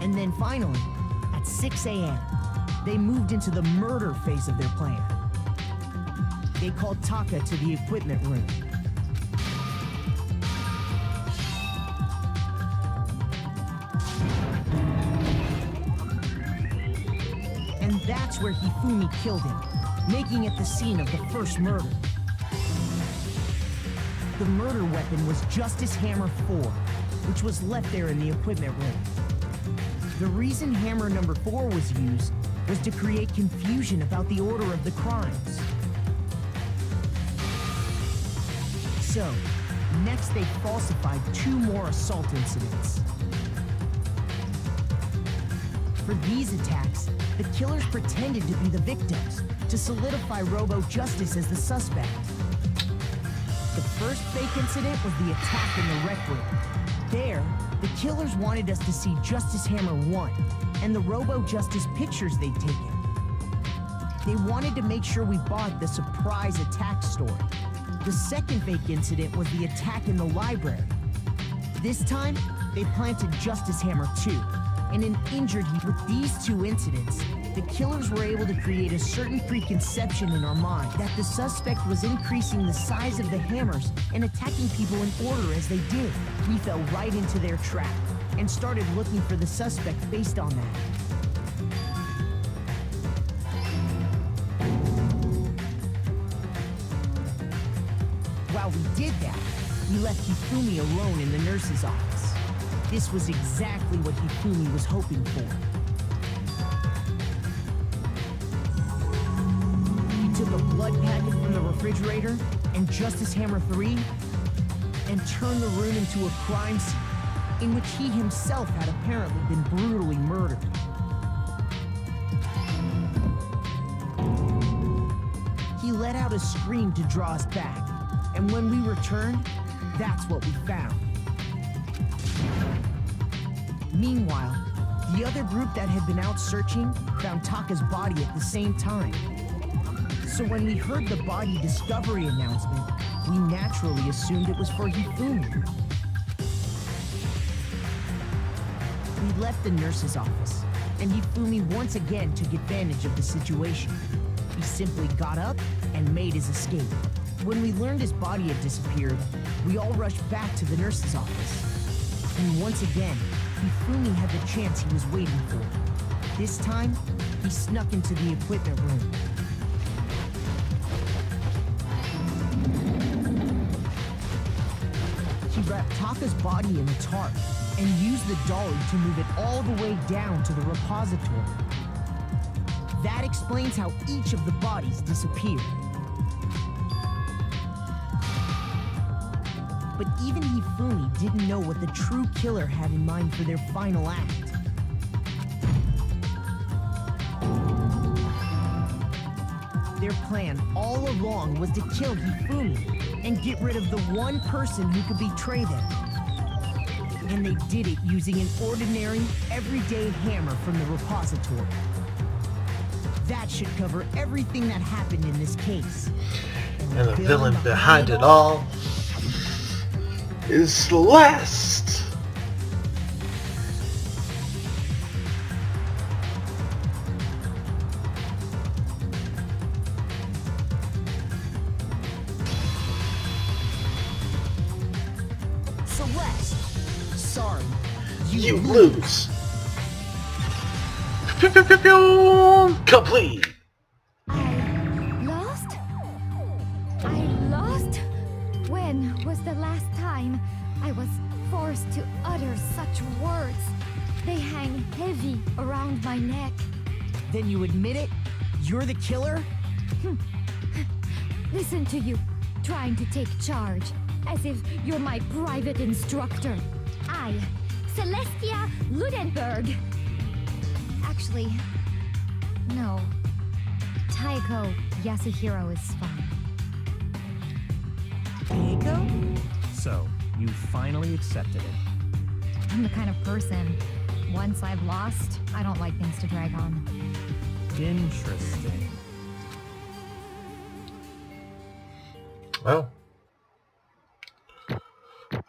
And then finally, at 6 a.m., they moved into the murder phase of their plan. They called Taka to the equipment room. And that's where Hifumi killed him, making it the scene of the first murder. The murder weapon was Justice Hammer 4, which was left there in the equipment room. The reason Hammer number 4 was used was to create confusion about the order of the crimes. So, next they falsified 2 more assault incidents. For these attacks, the killers pretended to be the victims to solidify Robo-Justice as the suspect. The first fake incident was the attack in the rec room. There, the killers wanted us to see Justice Hammer 1 and the Robo-Justice pictures they'd taken. They wanted to make sure we bought the surprise attack story. The second fake incident was the attack in the library. This time, they planted Justice Hammer 2 and an injured heap. With these 2 incidents, the killers were able to create a certain preconception in our mind that the suspect was increasing the size of the hammers and attacking people in order as they did. We fell right into their trap and started looking for the suspect based on that. While we did that, we left Hifumi alone in the nurse's office. This was exactly what Hifumi was hoping for. He took a blood packet from the refrigerator and Justice Hammer 3 and turned the room into a crime scene in which he himself had apparently been brutally murdered. He let out a scream to draw us back, and when we returned, that's what we found. Meanwhile, the other group that had been out searching found Taka's body at the same time. So when we heard the body discovery announcement, we naturally assumed it was for Hifumi. We left the nurse's office, and Hifumi once again took advantage of the situation. He simply got up and made his escape. When we learned his body had disappeared, we all rushed back to the nurse's office. And once again, Hifumi had the chance he was waiting for. This time, he snuck into the equipment room. He wrapped Taka's body in a tarp and used the dolly to move it all the way down to the repository. That explains how each of the bodies disappeared. But even Hifumi didn't know what the true killer had in mind for their final act. Their plan all along was to kill Hifumi and get rid of the one person who could betray them. And they did it using an ordinary, everyday hammer from the repository. That should cover everything that happened in this case. And the villain behind it all is Celeste. Celeste, sorry, You lose. Complete. I lost? I lost? When was the last time I was forced to utter such words? They hang heavy around my neck. Then you admit it? You're the killer? Listen to you, trying to take charge, as if you're my private instructor. I, Celestia Ludenberg. Actually, no. Taiko Yasuhiro is fine. Taiko? So, you finally accepted it. I'm the kind of person, once I've lost, I don't like things to drag on. Interesting.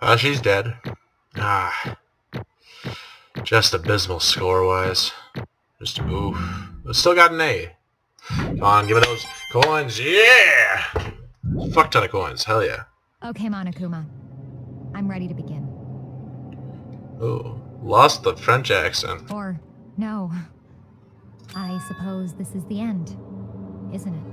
Well, she's dead. Ah, just abysmal score-wise. Just oof. But still got an A. Come on, give me those coins. Yeah! Fuck ton of coins. Hell yeah. Okay, Monokuma. I'm ready to begin. Ooh, lost the French accent. Or, no. I suppose this is the end, isn't it?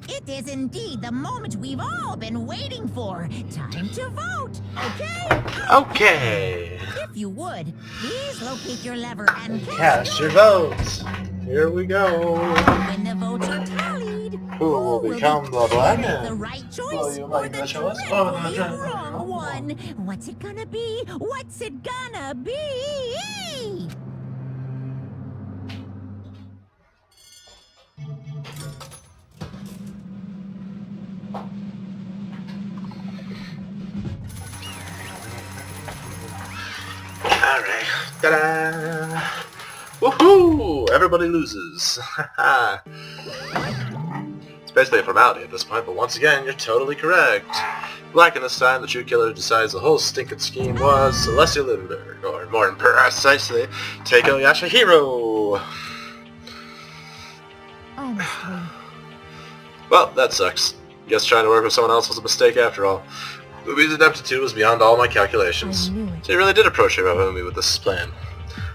It is indeed the moment we've all been waiting for. Time to vote, okay? Okay. If you would, please locate your lever and Cast your votes. Here we go. When the votes are tallied, Who will become the black man? the right choice Will you or make the the choice? dreadfully wrong one? What's it gonna be? What's it gonna be? Alright. Ta-da! Woohoo! Everybody loses. It's basically a formality at this point, but once again, you're totally correct. Black in this time, the true killer decides the whole stinking scheme was Celestia Lindbergh, or more precisely, Taiko Yasuhiro. Honestly. Well, that sucks. Guess trying to work with someone else was a mistake after all. Movie's ineptitude was beyond all my calculations. I knew it. So you really did approach Hifumi with this plan.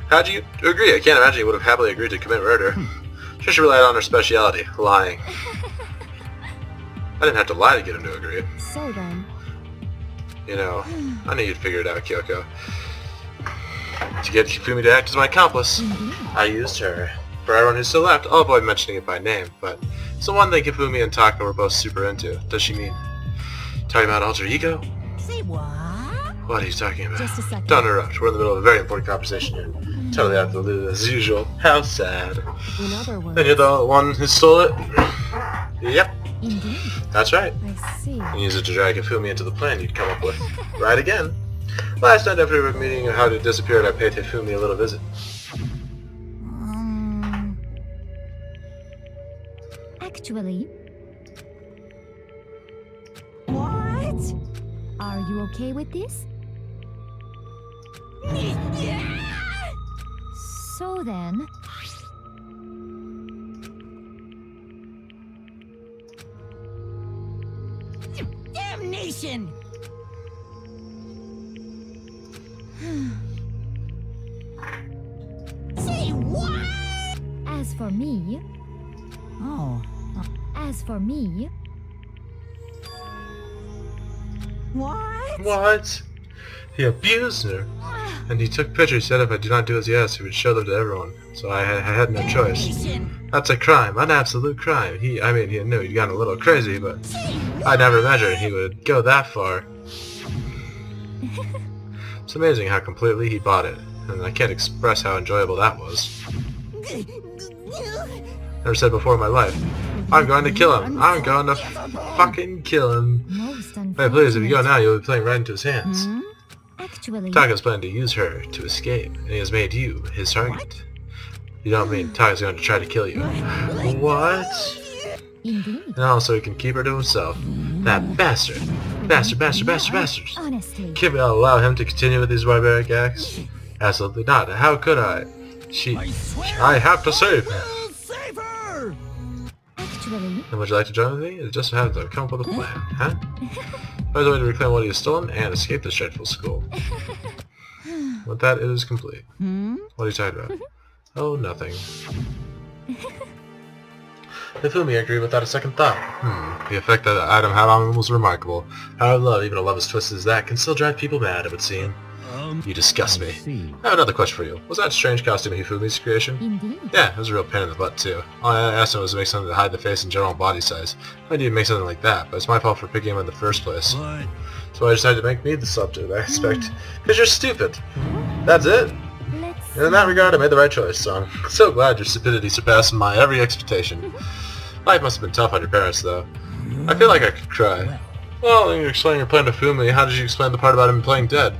How'd you agree? I can't imagine you would have happily agreed to commit murder. She relied on her speciality, lying. I didn't have to lie to get him to agree. So then, You know, I knew you'd figure it out, Kyoko. To get Hifumi to act as my accomplice, I used her. For everyone who's still left, I'll avoid mentioning it by name, but it's the one thing Hifumi and Taka were both super into. Does she mean talking about alter ego? Say what? What are you talking about? just a second. Don't interrupt. We're in the middle of a very important conversation here. Totally out of the loop as usual. How sad. In other words, And you're the one who stole it? Yep, Indeed. that's right. I see. And use it to drag Hifumi into the plan you'd come up with. Right again. Last night after we were meeting how to disappear, I paid Hifumi a little visit. Actually... What? Are you okay with this? So then... Damnation! Say what? As for me... Oh. As for me... What? What? He abused her. And he took pictures. He said if I do not do as he asked, he would show them to everyone. So I had no choice. Damnation! That's a crime, an absolute crime. He knew he'd gotten a little crazy, but I never imagined he would go that far. It's amazing how completely he bought it, and I can't express how enjoyable that was. Never said before in my life, I'm going to kill him. I'm going to fucking kill him. Most Hey, please, if you go now, you'll be playing right into his hands. Actually... Taka's planning to use her to escape, and he has made you his target. You don't mean Taka's going to try to kill you. What? Indeed. And also he can keep her to himself. That bastard. Bastard. Honestly. Can't we allow him to continue with these barbaric acts? Absolutely not. How could I? I have to save her. Save her! Actually... And would you like to join with me? It just have to come up with a plan, huh? Find a way to reclaim what he has stolen and escape this dreadful school. With that, it is complete. What are you talking about? Oh, nothing. Hifumi agreed without a second thought. The effect that the item had on him was remarkable. How love, even a love as twisted as that, can still drive people mad, it would seem. You disgust me. I have another question for you. Was that strange costume Hifumi's creation? Indeed. Yeah, it was a real pain in the butt, too. All I asked him was to make something to hide the face and general body size. I didn't make something like that, but it's my fault for picking him in the first place. But So I decided to make me the subject, I expect. Because you're stupid. That's it. Let's... And in that regard, I made the right choice, so I'm so glad your stupidity surpassed my every expectation. Life must have been tough on your parents, though. I feel like I could cry. Well, then you explain your plan to Fumi. How did you explain the part about him playing dead?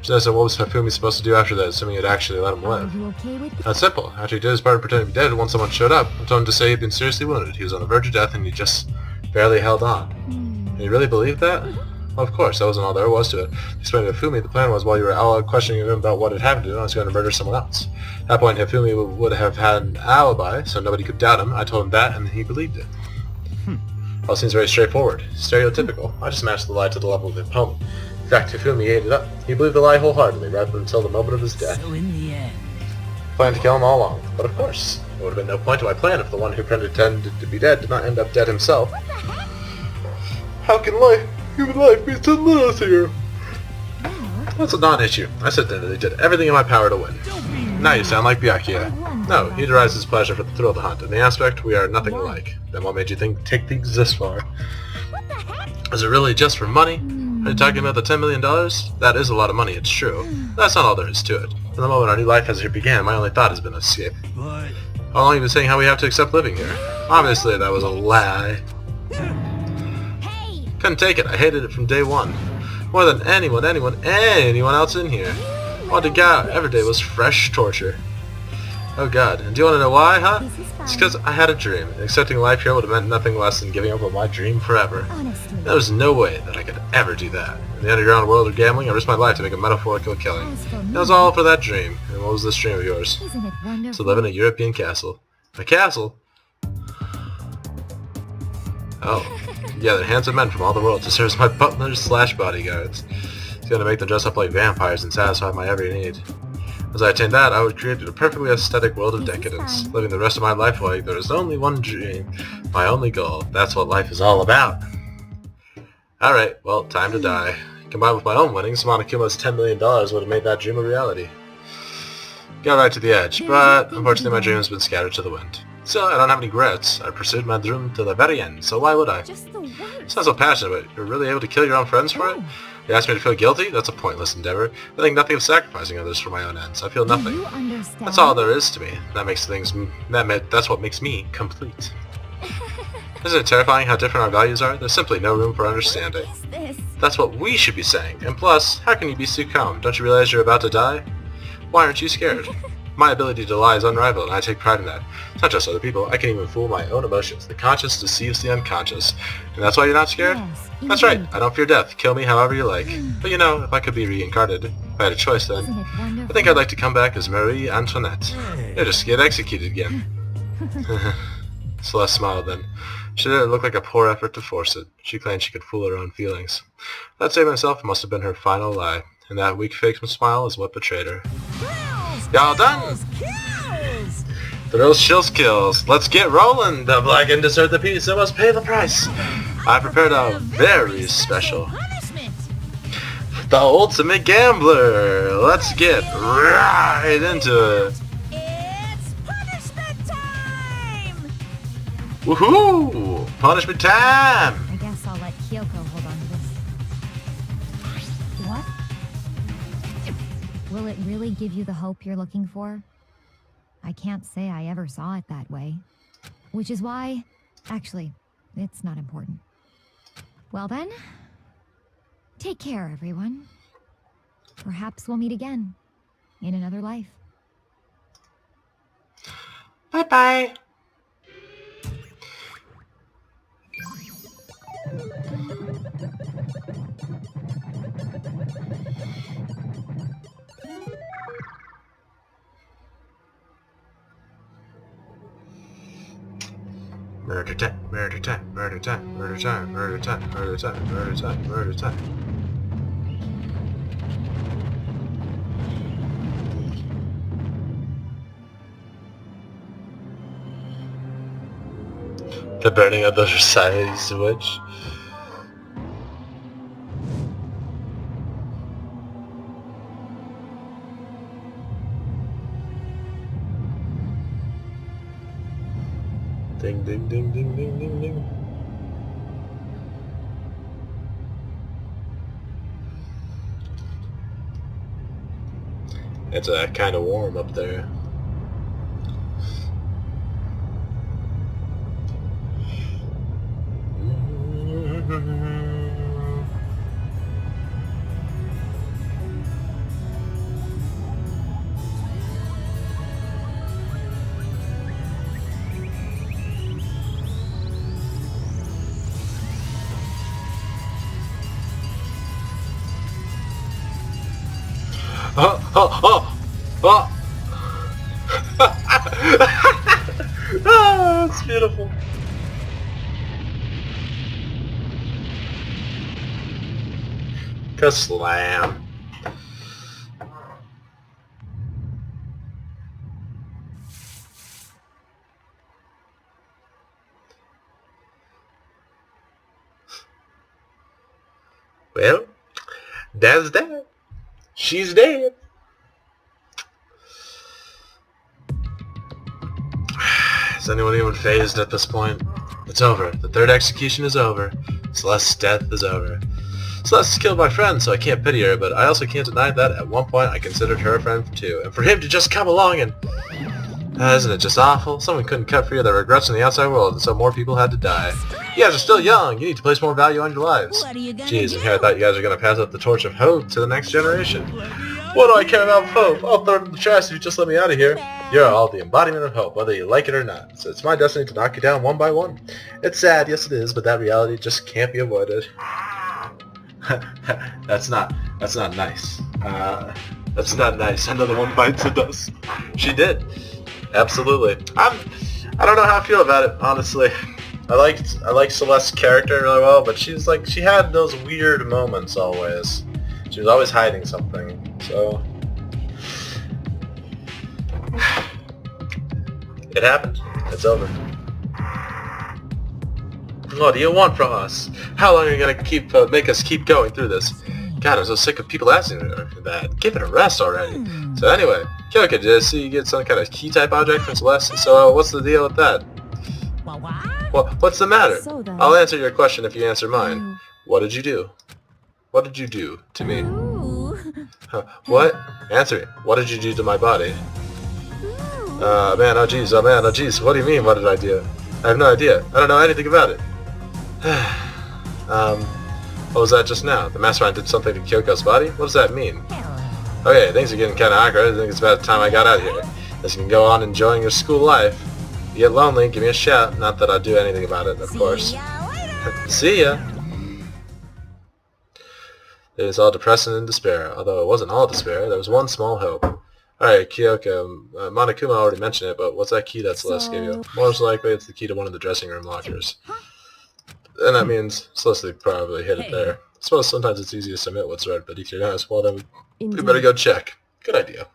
So what was Fumi supposed to do after that, assuming you'd actually let him Are live? you okay with this? That's simple. After he did his part of pretending to be dead, once someone showed up, I told him to say he'd been seriously wounded. He was on the verge of death, and he just barely held on. And you really believed that? Well, of course, that wasn't all there was to it. Explaining to Fumi, the plan was while you were out questioning him about what had happened to him, I was going to murder someone else. At that point, Hifumi would have had an alibi, so nobody could doubt him. I told him that, and he believed it. All seems very straightforward. Stereotypical. I just matched the lie to the level of the opponent. In fact, Hifumi ate it up. He believed the lie wholeheartedly, right up until the moment of his death. So in the end, Planned to kill him all along. But of course, there would have been no point to my plan if the one who pretended to be dead did not end up dead himself. How can human life, be so little here? That's a non-issue. I said that they did everything in my power to win. Now you sound like Byakuya. No, he derives his pleasure from the thrill of the hunt. In the aspect, we are nothing alike. Then what made you take things this far? Is it really just for money? Are you talking about the $10 million? That is a lot of money, it's true. That's not all there is to it. From the moment our new life has here began, my only thought has been escape. but How long have you been saying how we have to accept living here? Obviously, that was a lie. Hey! Couldn't take it. I hated it from day one. More than anyone else in here. Wanted to get out every day was fresh torture. Oh god, and do you want to know why, huh? This is fine. It's because I had a dream, and accepting life here would have meant nothing less than giving up on my dream forever. Honestly. There was no way that I could ever do that. In the underground world of gambling, I risked my life to make a metaphorical killing. As for me, That was all for that dream. And what was this dream of yours? Isn't it wonderful? To live in a European castle. A castle? Oh. Yeah, they're handsome men from all the world to serve as my butlers slash bodyguards. It's gonna make them dress up like vampires and satisfy my every need. As I attained that, I would create a perfectly aesthetic world of This is decadence, fine. living the rest of my life like there is only one dream, my only goal. That's what life is all about. Alright, well, time to die. Combined with my own winnings, Monokuma's $10 million would have made that dream a reality. Got right to the edge, but unfortunately my dream has been scattered to the wind. Still, I don't have any regrets. I pursued my dream to the very end, so why would I? Just the worst. Sounds so passionate, but you're really able to kill your own friends for it? You ask me to feel guilty? That's a pointless endeavor. I think nothing of sacrificing others for my own ends. I feel Do nothing. you understand? That's all there is to me. That's what makes me complete. Isn't it terrifying how different our values are? There's simply no room for understanding. What is this? That's what we should be saying. And plus, how can you be so calm? Don't you realize you're about to die? Why aren't you scared? My ability to lie is unrivaled, and I take pride in that. It's not just other people. I can even fool my own emotions. The conscious deceives the unconscious. And that's why you're not scared? Yes, That's right. indeed. I don't fear death. Kill me however you like. But you know, if I could be reincarnated, if I had a choice then, Isn't it wonderful? I think I'd like to come back as Marie Antoinette. Or just get executed again. Celeste smiled then. She didn't look like a poor effort to force it. She claimed she could fool her own feelings. That statement itself must have been her final lie, and that weak fake smile is what betrayed her. Y'all done? Thrills, chills, kills. Let's get rolling. The black and dessert the piece. I must pay the price. I prepared a very special, the ultimate gambler. Let's get right into it. It's punishment time! Woohoo! Punishment time! I guess I'll let Kyoko hold on to this. What? Will it really give you the hope you're looking for? I can't say I ever saw it that way. Which is why... Actually, it's not important. Well then, take care, everyone. Perhaps we'll meet again in another life. Bye-bye. Murder time, murder time, murder time, murder time, murder time, murder time, murder time, murder time. The burning of the Versailles switch. Ding ding ding ding ding ding ding. It's kind of warm up there. Oh, oh, oh, oh! Oh, that's beautiful. Ka-slam. Well, that's that. She's dead. Is anyone even phased at this point? It's over. The third execution is over. Celeste's death is over. Celeste killed my friend, so I can't pity her, but I also can't deny that at one point I considered her a friend too. And for him to just come along and... isn't it just awful? Someone couldn't cut free of their regrets in the outside world, and so more people had to die. You guys are still young. You need to place more value on your lives. What are you gonna Jeez, do? and here I thought you guys were going to pass up the torch of hope to the next generation. What do I care about hope? I'll throw it in the trash if you just let me out of here. You're all the embodiment of hope, whether you like it or not. So it's my destiny to knock you down one by one. It's sad, yes it is, but that reality just can't be avoided. That's not nice. That's not nice. Another one bites the dust. She did. Absolutely. I don't know how I feel about it, honestly. I liked Celeste's character really well, but she had those weird moments always. She was always hiding something. So it happened. It's over. What do you want from us? How long are you gonna make us keep going through this? God, I'm so sick of people asking her for that. Give it a rest already. So anyway, Kyoko, did I see you get some kind of key-type object from Celeste? So what's the deal with that? What's the matter? So then- I'll answer your question if you answer mine. What did you do? What did you do to me? Ooh. What? Answer it. What did you do to my body? Ooh. Man, oh jeez, what do you mean, what did I do? I have no idea. I don't know anything about it. What was that just now? The mastermind did something to Kyoko's body? What does that mean? Okay, things are getting kinda awkward. I think it's about time I got out of here. as you can go on enjoying your school life. If you get lonely, give me a shout. Not that I'd do anything about it, of course. See ya later. See ya! It was all depressing and despair. Although it wasn't all despair, there was one small hope. Alright, Kyoko, Monokuma already mentioned it, but what's that key that Celeste gave you? Most likely it's the key to one of the dressing room lockers. And that means Celeste probably hid it there. I suppose sometimes it's easy to submit what's right, but if you're not, well then we better go check. Good idea.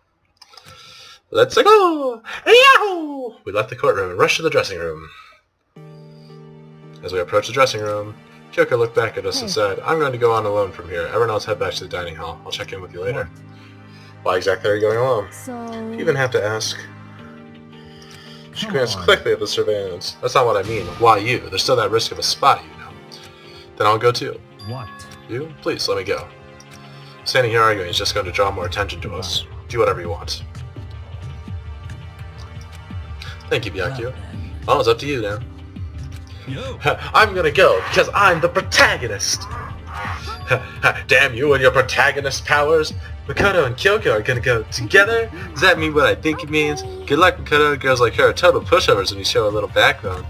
Let's go! Yahoo! We left the courtroom and rushed to the dressing room. As we approached the dressing room, Kyoko looked back at us and said, I'm going to go on alone from here. Everyone else head back to the dining hall. I'll check in with you later. Why exactly are you going alone? So... You even have to ask. She glanced quickly at the surveillance. That's not what I mean. Why you? There's still that risk of a spot, you know. Then I'll go too. What? You? Please, let me go. Standing here arguing is just going to draw more attention to us. Do whatever you want. Thank you, Byakuya. Well, it's up to you now. I'm gonna go, because I'm the protagonist! Damn you and your protagonist powers! Makoto and Kyoko are gonna go together? Does that mean what I think it means? Good luck, Makoto. Girls like her are total pushovers when you show a little backbone.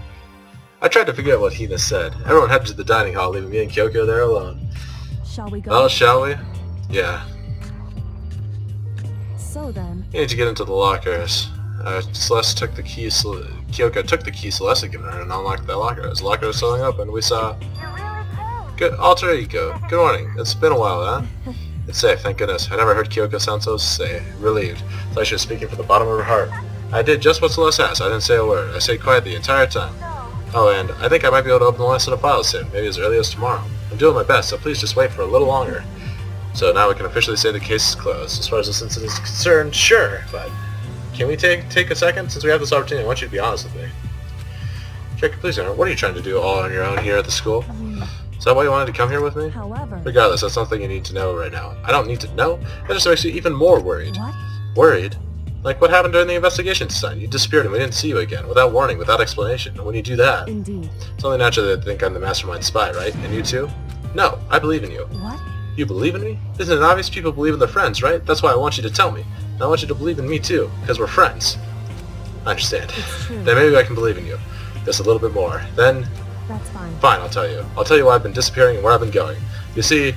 I tried to figure out what Hina said. Everyone headed to the dining hall, leaving me and Kyoko there alone. Shall we go? Well, shall we? Yeah. So then... You need to get into the lockers. Celeste took the key, Kyoko took the key Celeste had given her and unlocked that locker. As the locker was slowing open, we saw... Good alter ego. Good morning. It's been a while, huh? It's safe, thank goodness. I never heard Kyoko sound so relieved. It's like she was speaking from the bottom of her heart. I did just what Celeste asked. I didn't say a word. I stayed quiet the entire time. Oh, and I think I might be able to open the last set of files soon, maybe as early as tomorrow. I'm doing my best, so please just wait for a little longer. So now we can officially say the case is closed. As far as this incident is concerned, sure, but... Can we take a second? Since we have this opportunity, I want you to be honest with me. Kyoko, please, what are you trying to do all on your own here at the school? Is that why you wanted to come here with me? However... Regardless, that's something you need to know right now. I don't need to know. That just makes you even more worried. What? Worried? Like what happened during the investigation tonight? You disappeared and we didn't see you again, without warning, without explanation. And when you do that... Indeed. It's only natural to think I'm the mastermind spy, right? And you too? No, I believe in you. What? You believe in me? Isn't it obvious people believe in their friends, right? That's why I want you to tell me. And I want you to believe in me too, because we're friends. I understand. It's true. Then maybe I can believe in you. Just a little bit more. Then... That's fine. Fine, I'll tell you. I'll tell you why I've been disappearing and where I've been going. You see,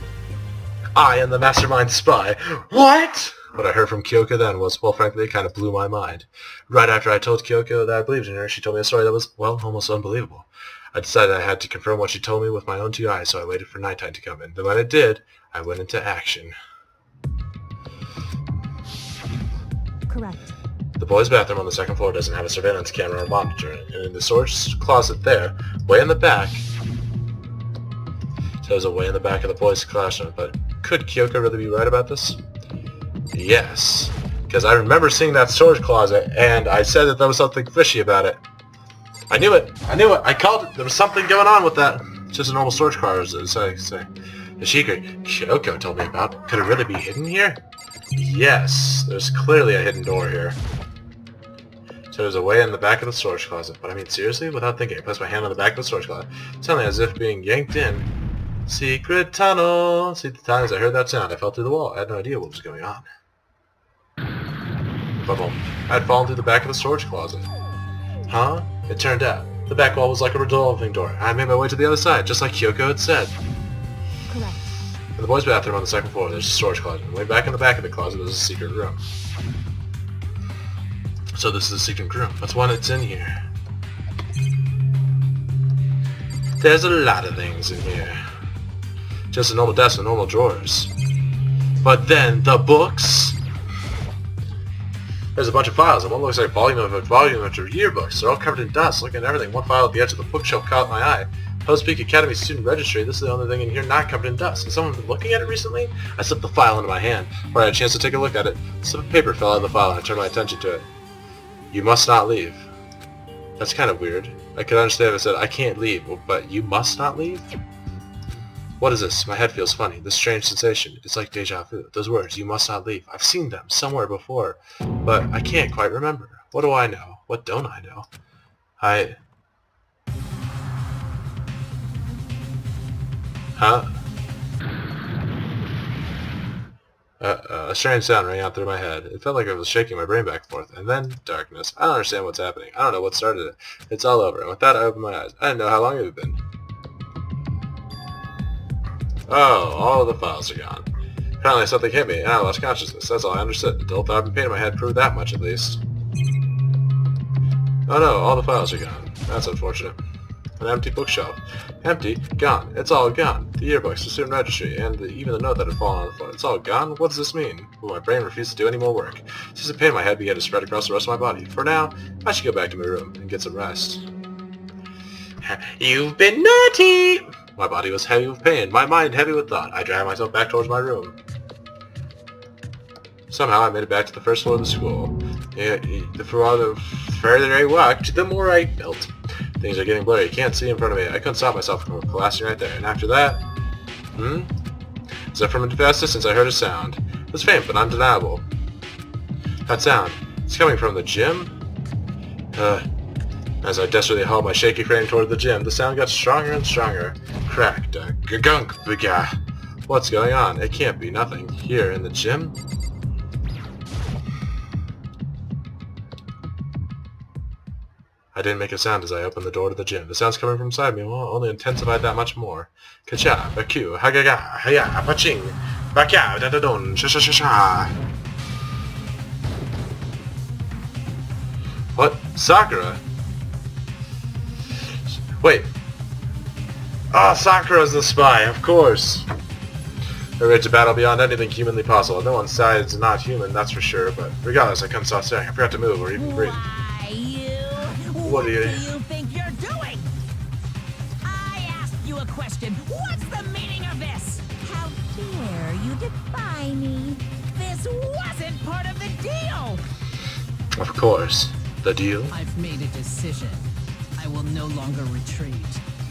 I am the mastermind spy. What? What I heard from Kyoko then was, well, frankly, it kind of blew my mind. Right after I told Kyoko that I believed in her, she told me a story that was, well, almost unbelievable. I decided I had to confirm what she told me with my own two eyes, so I waited for nighttime to come in. Then when it did, I went into action. Correct. The boys' bathroom on the second floor doesn't have a surveillance camera or monitor, and in the storage closet there, way in the back, so there's a way in the back of the boys' classroom, but could Kyoko really be right about this? Yes, because I remember seeing that storage closet, and I said that there was something fishy about it. I knew it! I knew it! I called it! There was something going on with that! It's just a normal storage closet, as I say. The secret Kyoko told me about. Could it really be hidden here? Yes, there's clearly a hidden door here. So there's a way in the back of the storage closet. But I mean, seriously? Without thinking, I placed my hand on the back of the storage closet, suddenly as if being yanked in. Secret tunnel! See, the time as I heard that sound, I fell through the wall. I had no idea what was going on. Bubble. I had fallen through the back of the storage closet. Huh? It turned out, the back wall was like a revolving door. I made my way to the other side, just like Kyoko had said. Correct. In the boys' bathroom on the second floor, there's a storage closet. And way back in the back of the closet, there's a secret room. So this is a secret room. What's one that's in here? There's a lot of things in here. Just a normal desk with normal drawers. But then, the books! There's a bunch of files, and one looks like volume after yearbooks. They're all covered in dust. Looking at everything, one file at the edge of the bookshelf caught my eye. Post Peak Academy student registry. This is the only thing in here not covered in dust. Has someone been looking at it recently? I slipped the file into my hand. When I had a chance to take a look at it, a slip of paper fell out of the file, and I turned my attention to it. You must not leave. That's kind of weird. I could understand if I said, I can't leave, but you must not leave? What is this? My head feels funny. This strange sensation. It's like deja vu. Those words, you must not leave. I've seen them somewhere before, but I can't quite remember. What do I know? What don't I know? Huh? A strange sound rang out through my head. It felt like I was shaking my brain back and forth. And then darkness. I don't understand what's happening. I don't know what started it. It's all over. And with that, I opened my eyes. I didn't know how long it had been. Oh, all of the files are gone. Apparently something hit me, and I lost consciousness. That's all I understood. The dull throbbing pain in my head proved that much, at least. Oh no, all the files are gone. That's unfortunate. An empty bookshelf. Empty? Gone. It's all gone. The yearbooks, the student registry, and even the note that had fallen on the floor. It's all gone? What does this mean? Well, my brain refused to do any more work. Since the pain in my head began to spread across the rest of my body. For now, I should go back to my room and get some rest. You've been naughty! My body was heavy with pain, my mind heavy with thought. I dragged myself back towards my room. Somehow I made it back to the first floor of the school. The further I walked, the more I felt. Things are getting blurry. You can't see in front of me. I couldn't stop myself from collapsing right there. And after that... Except from a vast distance, I heard a sound. It was faint, but undeniable. That sound. It's coming from the gym? As I desperately hauled my shaky frame toward the gym, the sound got stronger and stronger. Cracked. Gunk. Biga. What's going on? It can't be nothing. Here in the gym? I didn't make a sound as I opened the door to the gym. The sounds coming from inside me only intensified that much more. Ka-cha, ba-kyu, ha-ga-ga, ha-ya, ba-ching, ba-kya, da-da-dun, sha-sha-sha-sha. What? Sakura? Wait. Ah, Sakura's the spy, of course. I raged a battle beyond anything humanly possible. No one's side is not human, that's for sure, but regardless, I couldn't stop staring. I forgot to move or even breathe. What do you think you're doing? I asked you a question. What's the meaning of this? How dare you defy me? This wasn't part of the deal! Of course. The deal? I've made a decision. I will no longer retreat.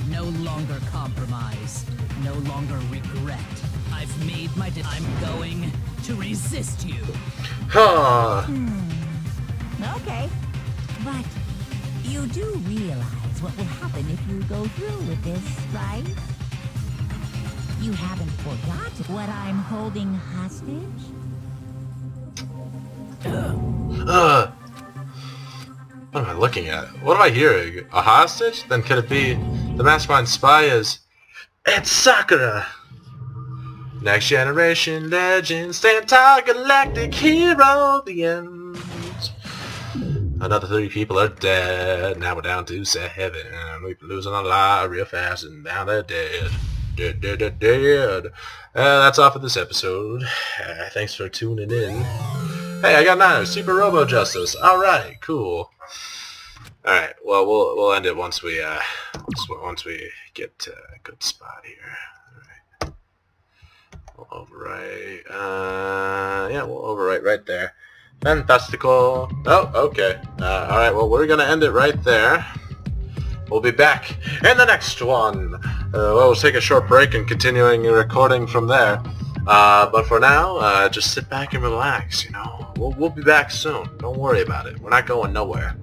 No longer compromise. No longer regret. I've made my decision. I'm going to resist you. Huh. Okay. But you do realize what will happen if you go through with this, right? You haven't forgotten what I'm holding hostage? What am I looking at? What am I hearing? A hostage? Then could it be the mastermind spy is... It's Sakura! Next generation legend, stand tall galactic hero, the end. Another 3 people are dead. Now we're down to 7. We've been losing a lot real fast, and now they're dead. Dead. That's all for this episode. Thanks for tuning in. Hey, I got 9. Super Robo Justice. All right, cool. All right. Well, we'll end it once we get to a good spot here. All right. We'll overwrite. Yeah, we'll overwrite right there. Fantastical. Oh, okay. Alright, well, we're gonna end it right there. We'll be back in the next one. We'll take a short break and continuing recording from there. But for now, just sit back and relax, you know. We'll be back soon. Don't worry about it. We're not going nowhere.